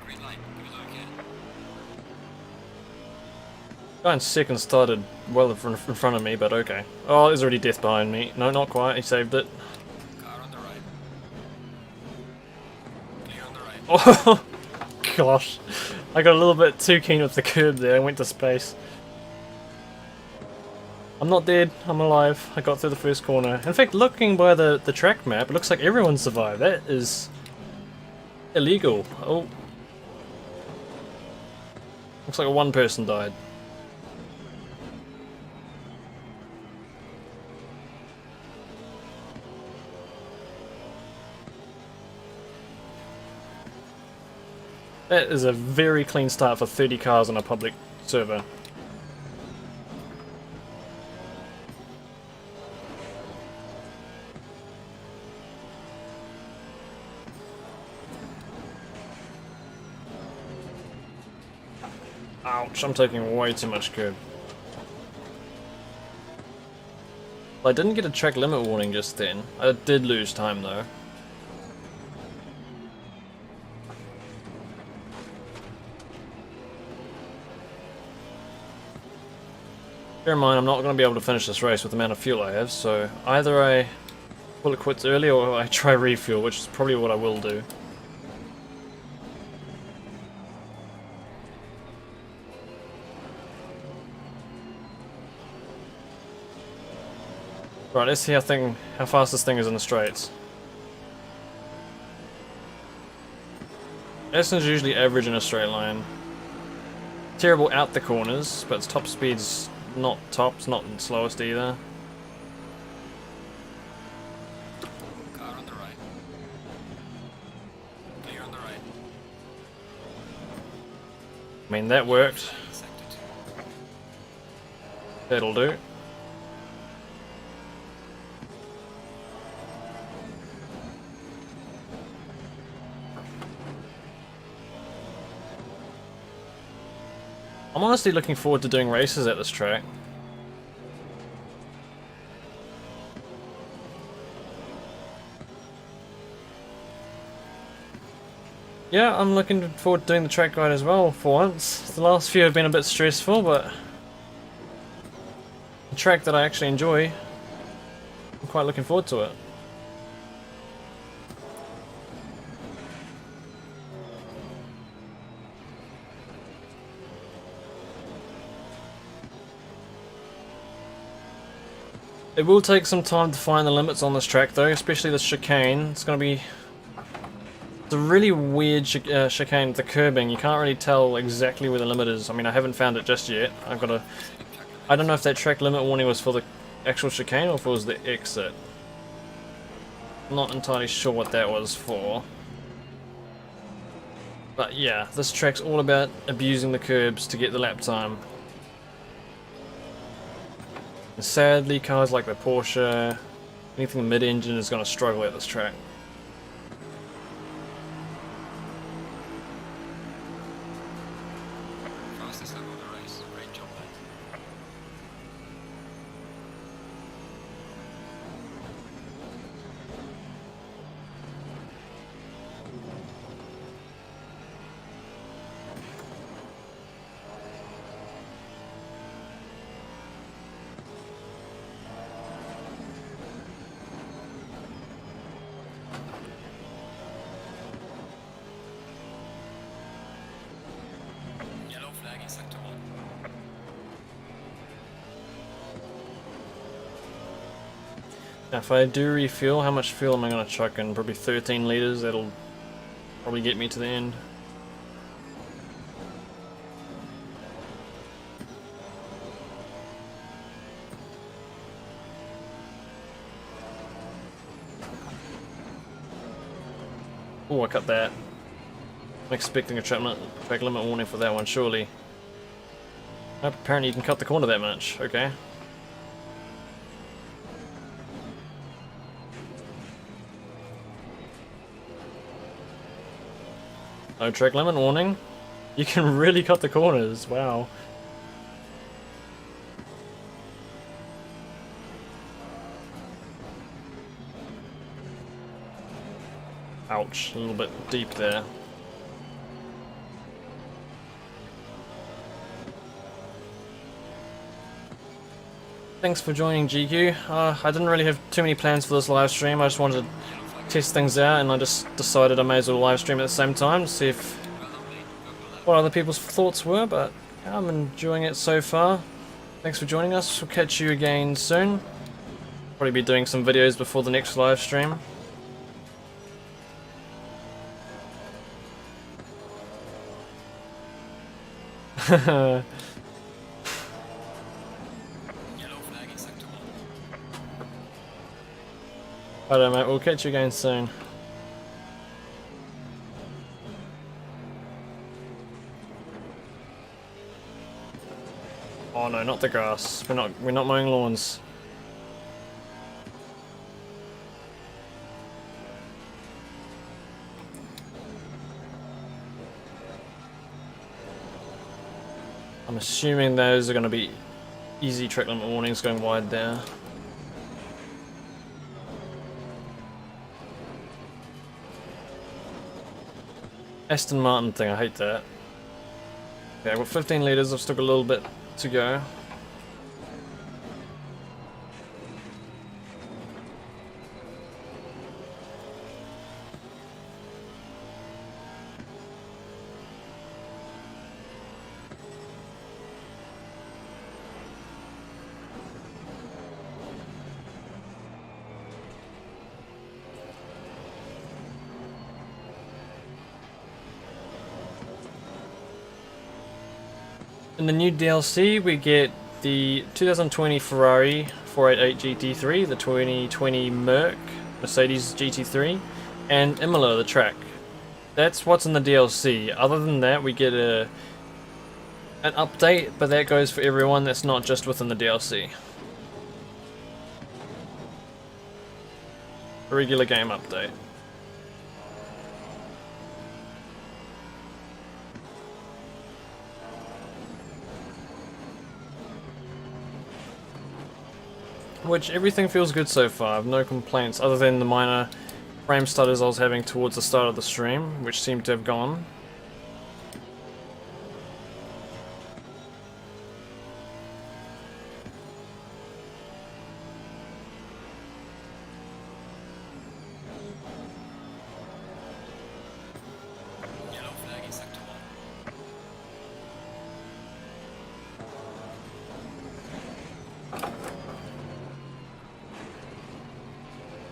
[SPEAKER 2] Green light, give it a look again.
[SPEAKER 1] Guy in second started well in front of me, but okay. Oh, there's already death behind me. No, not quite. He saved it.
[SPEAKER 2] Car on the right. Clear on the right.
[SPEAKER 1] Oh, gosh. I got a little bit too keen with the curb there. I went to space. I'm not dead. I'm alive. I got through the first corner. In fact, looking by the track map, it looks like everyone survived. That is illegal. Oh. Looks like one person died. That is a very clean start for 30 cars on a public server. Ouch, I'm taking way too much curb. I didn't get a track limit warning just then. I did lose time though. Bear in mind, I'm not going to be able to finish this race with the amount of fuel I have, so either I pull it quits early or I try refuel, which is probably what I will do. Right, let's see how fast this thing is in the straights. Aston's usually average in a straight line. Terrible out the corners, but its top speed's not top, it's not slowest either.
[SPEAKER 2] Car on the right. Clear on the right.
[SPEAKER 1] I mean, that worked.
[SPEAKER 2] Sector 2.
[SPEAKER 1] That'll do. I'm honestly looking forward to doing races at this track. Yeah, I'm looking forward to doing the track guide as well for once. The last few have been a bit stressful, but a track that I actually enjoy. I'm quite looking forward to it. It will take some time to find the limits on this track though, especially the chicane. It's a really weird chicane with the curbing. You can't really tell exactly where the limit is. I mean, I haven't found it just yet. I don't know if that track limit warning was for the actual chicane or if it was the exit. I'm not entirely sure what that was for. But yeah, this track's all about abusing the curbs to get the lap time. And sadly, cars like the Porsche, anything mid-engine is going to struggle at this track.
[SPEAKER 2] Fastest lap of the race. Great job, mate. Yellow flag in sector 1.
[SPEAKER 1] Now if I do refuel, how much fuel am I going to chuck in? Probably 13 litres, that'll probably get me to the end. Oh, I cut that. I'm expecting a track limit warning for that one, surely. Apparently you can cut the corner that much, okay. No track limit warning. You can really cut the corners, wow. Ouch, a little bit deep there. Thanks for joining, GQ. I didn't really have too many plans for this live stream. I just wanted to test things out, and I just decided I may as well live stream at the same time to see if what other people's thoughts were. But yeah, I'm enjoying it so far. Thanks for joining us. We'll catch you again soon. Probably be doing some videos before the next live stream. Alright mate, we'll catch you again soon. Oh no, not the grass. We're not mowing lawns. I'm assuming those are going to be easy track limit warnings going wide there. Aston Martin thing, I hate that. Okay, I've got 15 litres, I've still got a little bit to go. In the new DLC, we get the 2020 Ferrari 488 GT3, the 2020 Mercedes GT3, and Imola, the track. That's what's in the DLC. Other than that, we get an update, but that goes for everyone. That's not just within the DLC. A regular game update. which everything feels good so far. I have no complaints other than the minor frame stutters I was having towards the start of the stream, which seem to have gone.
[SPEAKER 2] Yellow flag in sector 1.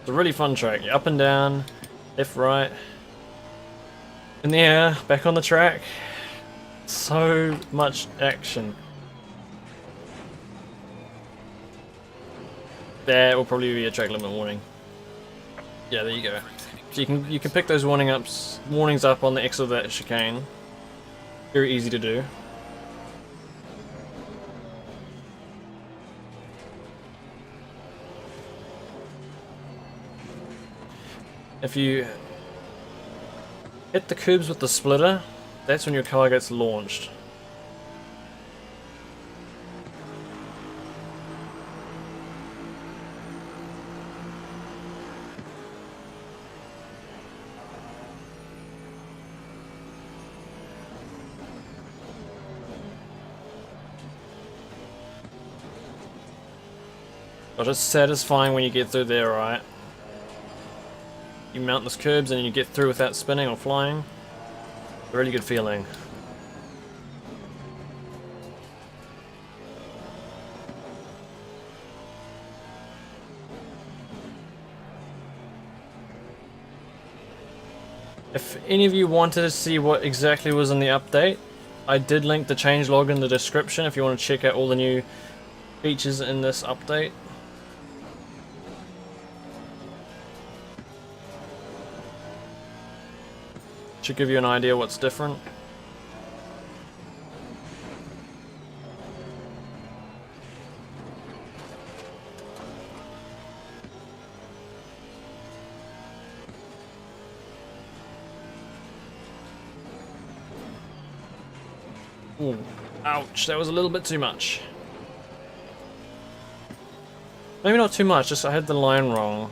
[SPEAKER 1] It's a really fun track. You're up and down, left, right, in the air, back on the track. So much action. There will probably be a track limit warning. Yeah, there you go. So you can pick those warnings up on the exit of that chicane. Very easy to do. If you hit the curbs with the splitter, that's when your car gets launched. But it's satisfying when you get through there, right? You mount those curbs and you get through without spinning or flying. A really good feeling. If any of you wanted to see what exactly was in the update, I did link the changelog in the description if you want to check out all the new features in this update. Should give you an idea what's different. Ooh, ouch, that was a little bit too much. Maybe not too much, just I had the line wrong.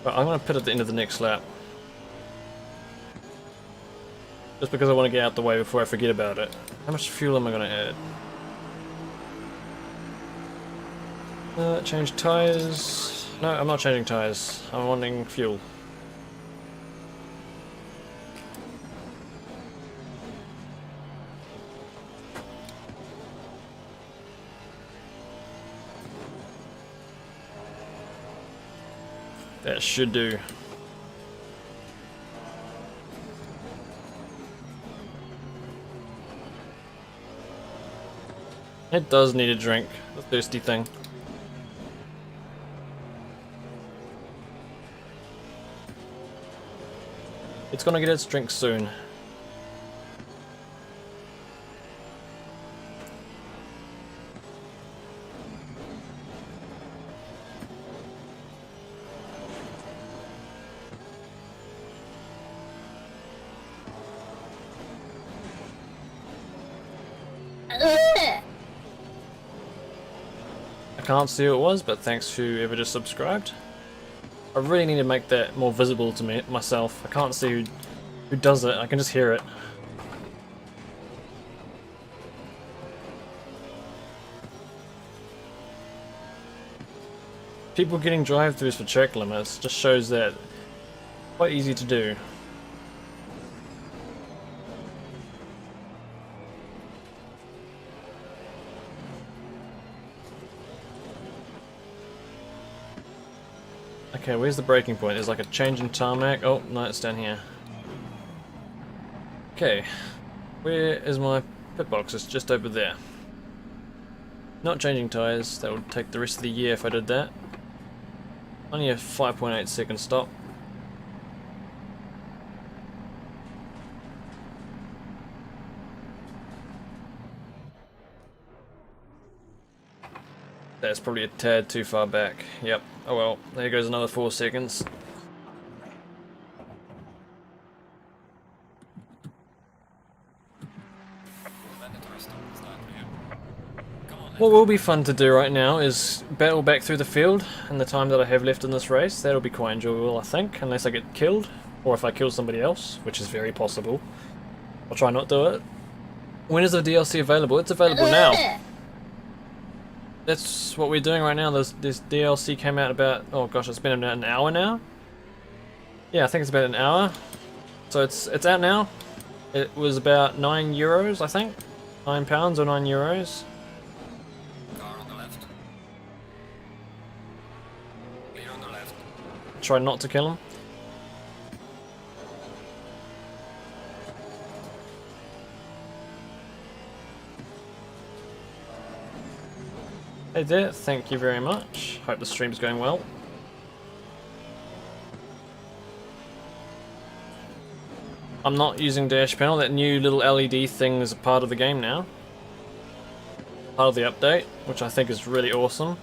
[SPEAKER 1] But I'm going to put it at the end of the next lap. Just because I want to get out the way before I forget about it. How much fuel am I going to add? Change tyres. No, I'm not changing tyres. I'm wanting fuel. That should do. It does need a drink, the thirsty thing. It's gonna get its drink soon. I can't see who it was, but thanks to whoever just subscribed. I really need to make that more visible to me myself. I can't see who does it, I can just hear it. People getting drive-thrus for track limits just shows that quite easy to do. Okay, where's the braking point? There's like a change in tarmac. Oh, no, it's down here. Okay, where is my pit box? It's just over there. Not changing tyres, that would take the rest of the year if I did that. Only a 5.8 second stop. That's probably a tad too far back. Yep. Oh well, there goes another 4 seconds.
[SPEAKER 2] Mandatory stop start here. Come on,
[SPEAKER 1] What will be fun to do right now is battle back through the field in the time that I have left in this race. That'll be quite enjoyable, I think, unless I get killed, or if I kill somebody else, which is very possible. I'll try not do it. When is the DLC available? It's available now. That's what we're doing right now. This DLC came out about, oh gosh, it's been about an hour now. Yeah, I think it's about an hour. So it's out now. It was about €9, I think. £9 or €9.
[SPEAKER 2] car on the left. Clear on the left.
[SPEAKER 1] Try not to kill him. Hey there, thank you very much. Hope the stream's going well. I'm not using dash panel. That new little LED thing is a part of the game now. Part of the update, which I think is really awesome.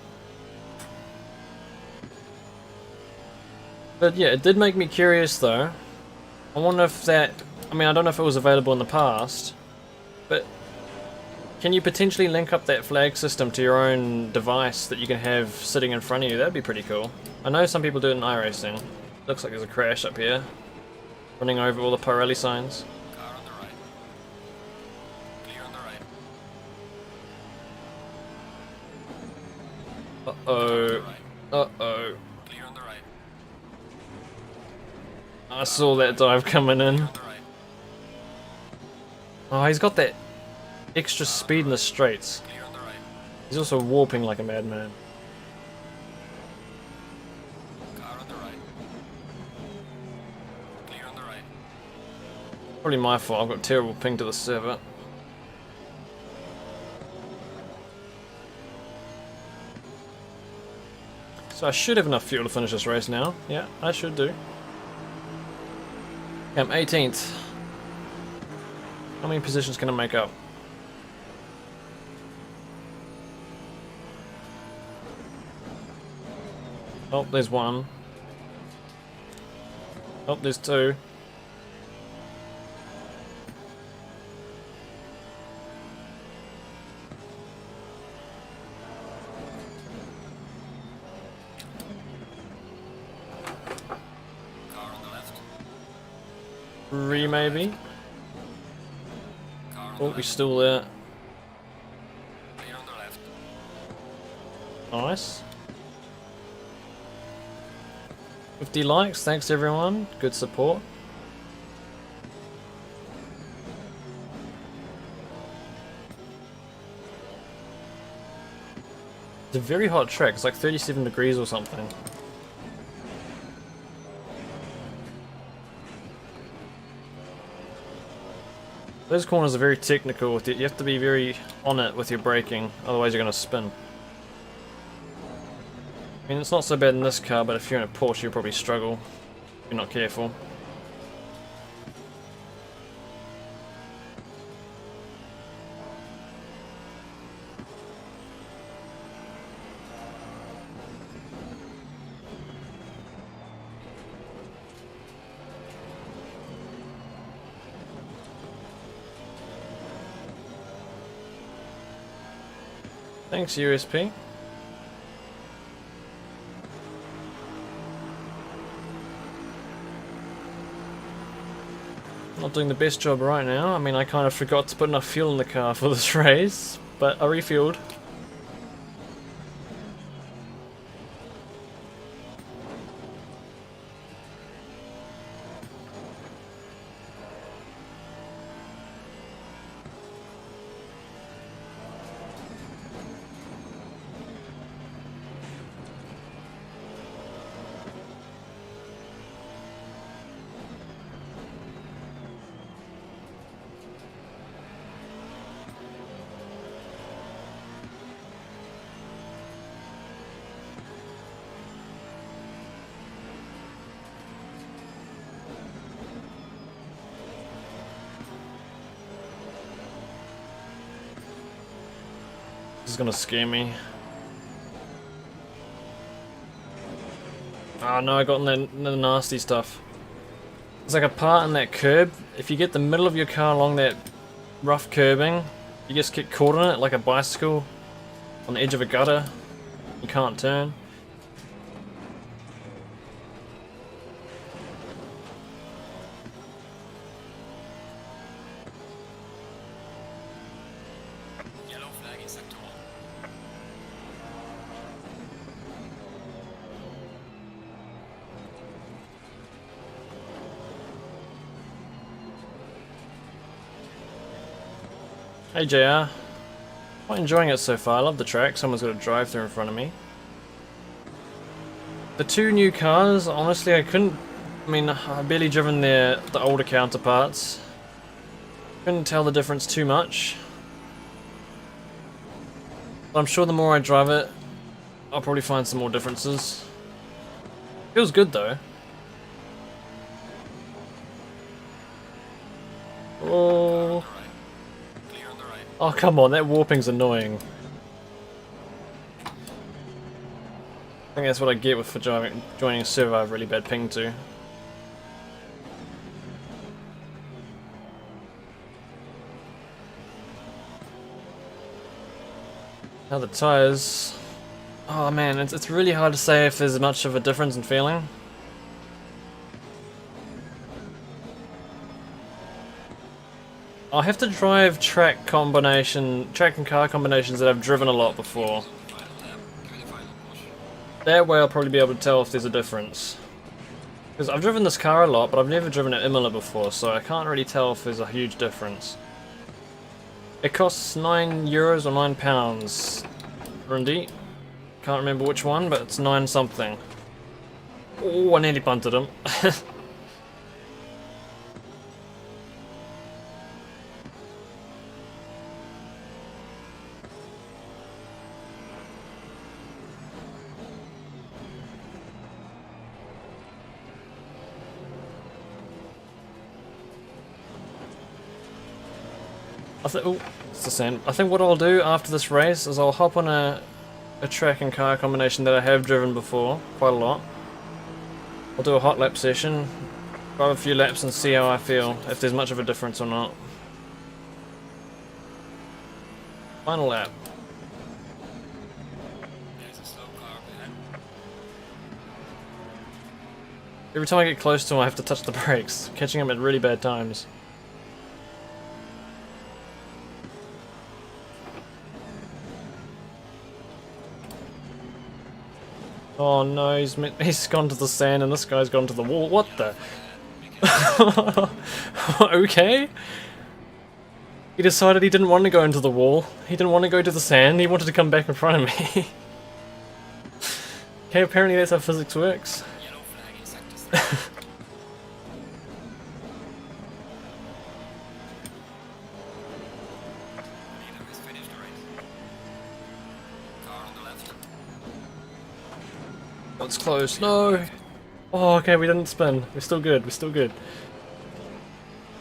[SPEAKER 1] But yeah, it did make me curious though. I wonder if that, I mean, I don't know if it was available in the past, but can you potentially link up that flag system to your own device that you can have sitting in front of you? That'd be pretty cool. I know some people do it in iRacing. Looks like there's a crash up here. Running over all the Pirelli signs.
[SPEAKER 2] Car on the right. Clear on the right.
[SPEAKER 1] Uh-oh.
[SPEAKER 2] Right.
[SPEAKER 1] Uh-oh.
[SPEAKER 2] Clear on the right.
[SPEAKER 1] I saw that dive coming in.
[SPEAKER 2] On the right.
[SPEAKER 1] Oh, he's got that extra speed in the straights.
[SPEAKER 2] Clear on the right.
[SPEAKER 1] He's also warping like a madman.
[SPEAKER 2] Car on the right. Clear on the right.
[SPEAKER 1] Probably my fault, I've got terrible ping to the server. So I should have enough fuel to finish this race now. Yeah, I should do. I'm 18th. How many positions can I make up? Oh, there's one. Oh, there's two.
[SPEAKER 2] Car on the left.
[SPEAKER 1] Three maybe.
[SPEAKER 2] Car on
[SPEAKER 1] Oh,
[SPEAKER 2] the
[SPEAKER 1] we're
[SPEAKER 2] left.
[SPEAKER 1] still there.
[SPEAKER 2] Clear on the left.
[SPEAKER 1] Nice. 50 likes, thanks everyone. Good support. It's a very hot track, it's like 37 degrees or something. Those corners are very technical with it. You have to be very on it with your braking, otherwise you're going to spin. I mean, it's not so bad in this car, but if you're in a Porsche, you'll probably struggle if you're not careful. Thanks, USP. Not doing the best job right now. I mean, I kind of forgot to put enough fuel in the car for this race, but I refueled. This is gonna scare me. Oh no, I got in the nasty stuff. There's like a part in that curb. If you get the middle of your car along that rough curbing, you just get caught in it like a bicycle on the edge of a gutter. You can't turn.
[SPEAKER 2] Yellow flag in sector 1.
[SPEAKER 1] Hey JR. Quite enjoying it so far. I love the track. Someone's got a drive through in front of me. The two new cars, honestly, I mean, I've barely driven the older counterparts. Couldn't tell the difference too much. But I'm sure the more I drive it, I'll probably find some more differences. Feels good though. Oh.
[SPEAKER 2] Clear on the right.
[SPEAKER 1] Oh come on, that warping's annoying. I think that's what I get for joining a server I have really bad ping to. Now the tyres. Oh man, it's really hard to say if there's much of a difference in feeling. I'll have to drive track and car combinations that I've driven a lot before.
[SPEAKER 2] Final lap. Give it a final push.
[SPEAKER 1] That way I'll probably be able to tell if there's a difference. Because I've driven this car a lot, but I've never driven at Imola before, so I can't really tell if there's a huge difference. It costs €9 or £9. Rundi. Can't remember which one, but it's 9 something. Oh, I nearly punted him. Oh, it's the same. I think what I'll do after this race is I'll hop on a track and car combination that I have driven before, quite a lot. I'll do a hot lap session, drive a few laps and see how I feel, if there's much of a difference or not. Final lap.
[SPEAKER 2] There's a slow car behind.
[SPEAKER 1] Every time I get close to him I have to touch the brakes, catching him at really bad times. Oh no, he's gone to the sand and this guy's gone to the wall. What the? Okay. He decided he didn't want to go into the wall. He didn't want to go to the sand. He wanted to come back in front of me. Okay, apparently that's how physics works.
[SPEAKER 2] Yellow flag in sector 3. Leader has finished the race. Car on the left.
[SPEAKER 1] That's close. No. Oh, okay, we didn't spin. We're still good. We're still good.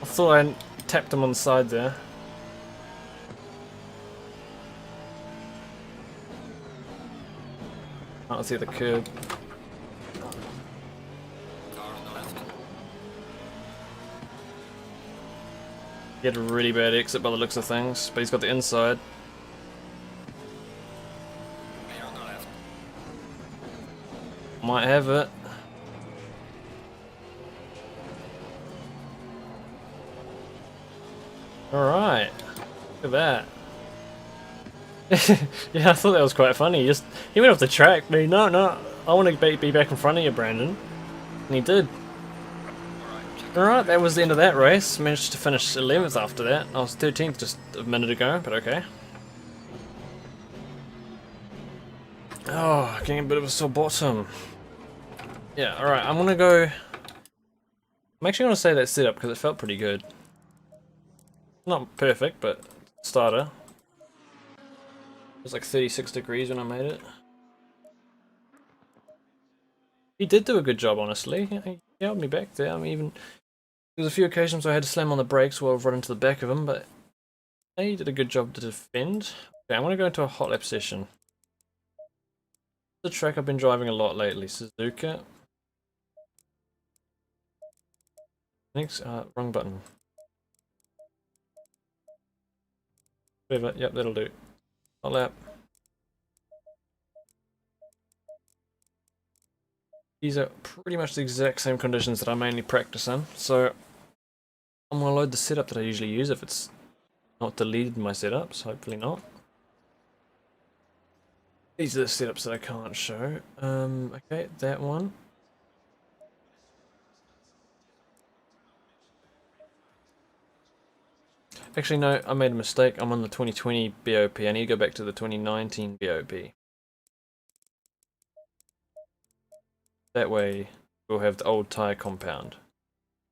[SPEAKER 1] I thought I tapped him on the side there. Can't see the curb.
[SPEAKER 2] Car on the left.
[SPEAKER 1] He had a really bad exit by the looks of things, but he's got the inside.
[SPEAKER 2] Clear on the left.
[SPEAKER 1] Might have it. Alright. Look at that. Yeah, I thought that was quite funny. He went off the track, but no, I want to be back in front of you, Brandon. And he did. Alright, that was the end of that race. Managed to finish 11th after that. I was 13th just a minute ago, but okay. Oh, getting a bit of a sore bottom. Yeah, alright, I'm gonna go... I'm actually gonna say that setup because it felt pretty good. Not perfect, but starter. It was like 36 degrees when I made it. He did do a good job, honestly. He held me back there. I mean, even there was a few occasions where I had to slam on the brakes while I've run into the back of him, but he did a good job to defend. Okay, I'm gonna go into a hot lap session. The track I've been driving a lot lately, Suzuka. Thanks. Wrong button. Whatever. Yep, that'll do. Hot lap. These are pretty much the exact same conditions that I mainly practice in, so I'm gonna load the setup that I usually use if it's not deleted in my setups. Hopefully not. These are the setups that I can't show. Okay, that one. Actually, no, I made a mistake. I'm on the 2020 BOP. I need to go back to the 2019 BOP. That way, we'll have the old tyre compound.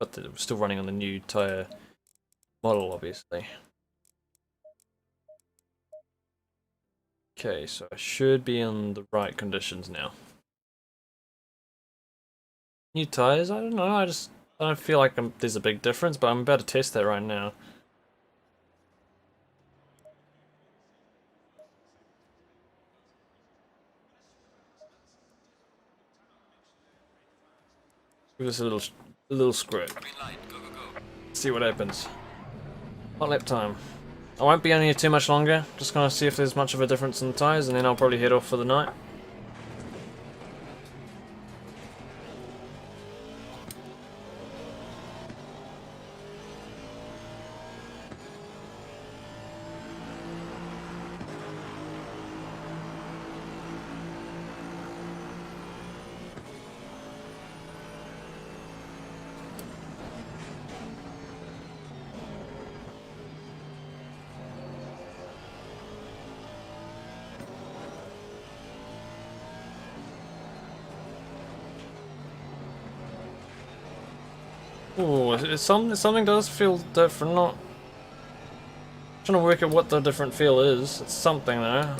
[SPEAKER 1] But we're still running on the new tyre model, obviously. Okay, so I should be in the right conditions now. New tyres? I don't know, I don't feel like there's a big difference, but I'm about to test that right now. Give this a little squirt.
[SPEAKER 2] Green light, go, go, go.
[SPEAKER 1] See what happens. Hot lap time. I won't be on here too much longer, just gonna see if there's much of a difference in the tyres, and then I'll probably head off for the night. Ooh, something does feel different. Not trying to work out what the different feel is. It's something though.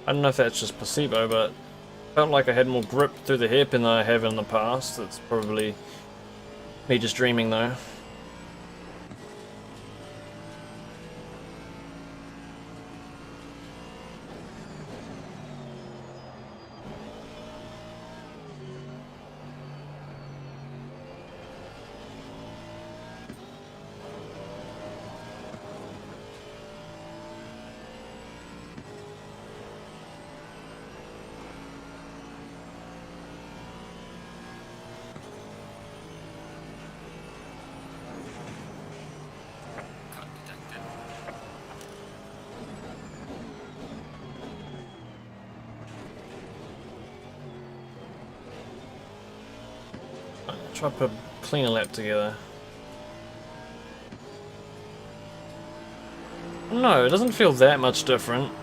[SPEAKER 1] I don't know if that's just placebo, but felt like I had more grip through the hairpin than I have in the past. It's probably me just dreaming though.
[SPEAKER 2] Cut detected.
[SPEAKER 1] Try to put a cleaner lap together. No, it doesn't feel that much different.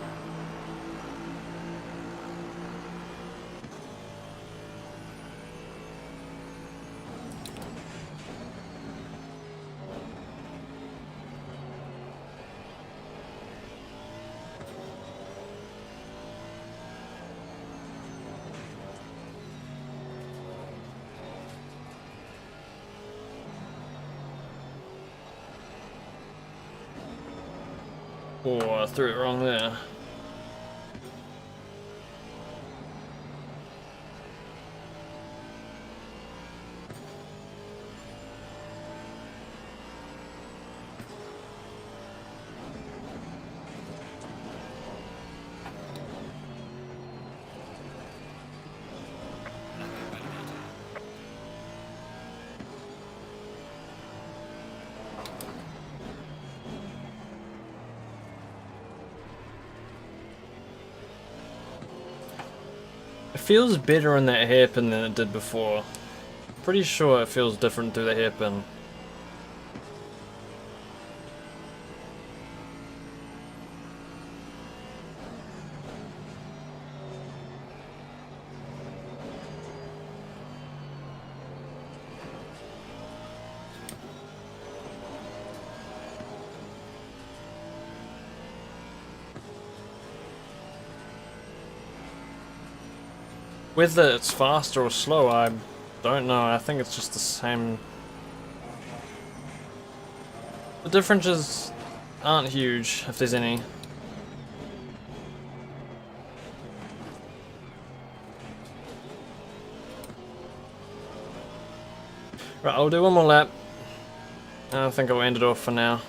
[SPEAKER 1] Oh, I threw it wrong there. It feels better in that hairpin than it did before. Pretty sure it feels different through the hairpin. Whether it's faster or slow, I don't know. I think it's just the same. The differences aren't huge, if there's any. Right, I'll do one more lap. I think I'll end it off for now.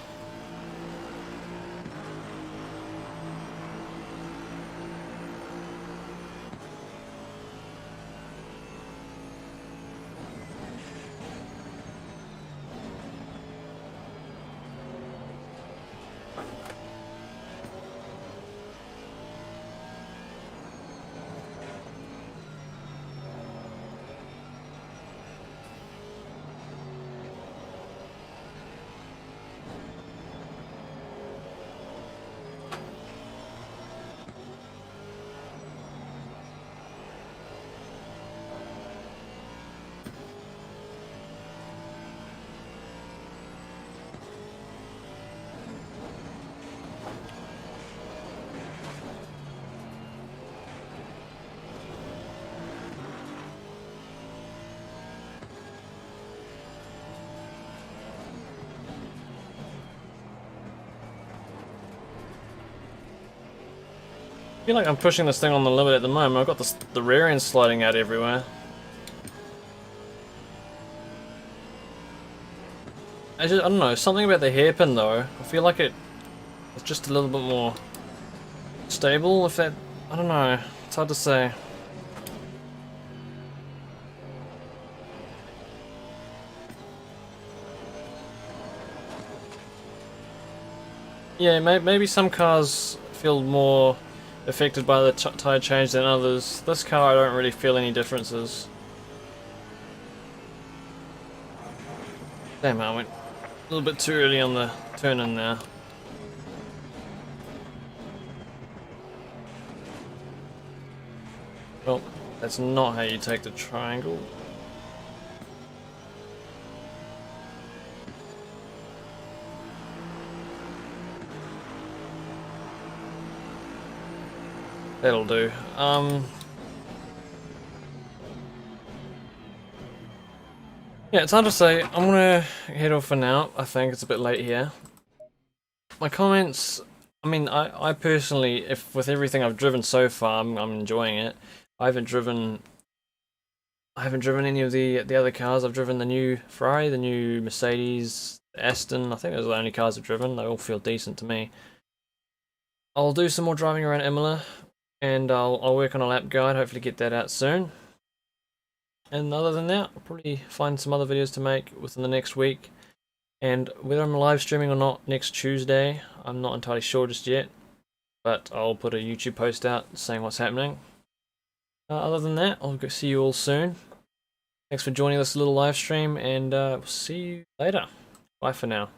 [SPEAKER 1] I feel like I'm pushing this thing on the limit at the moment. I've got the rear end sliding out everywhere. I don't know, something about the hairpin though. I feel like it's just a little bit more stable, if that... I don't know, it's hard to say. Yeah, maybe some cars feel more affected by the tyre change than others. This car I don't really feel any differences. Damn, I went a little bit too early on the turn in there. Well, that's not how you take the triangle. That'll do. Yeah, it's hard to say. I'm gonna head off for now. I think it's a bit late here. My comments, I mean, I personally, if with everything I've driven so far, I'm enjoying it. I haven't driven any of the other cars. I've driven the new Ferrari, the new Mercedes, Aston. I think those are the only cars I've driven. They all feel decent to me. I'll do some more driving around Imola, and I'll work on a lap guide. Hopefully get that out soon. And other than that, I'll probably find some other videos to make within the next week. And whether I'm live streaming or not next Tuesday, I'm not entirely sure just yet. But I'll put a YouTube post out saying what's happening. Other than that, I'll see you all soon. Thanks for joining this little live stream, and we'll see you later. Bye for now.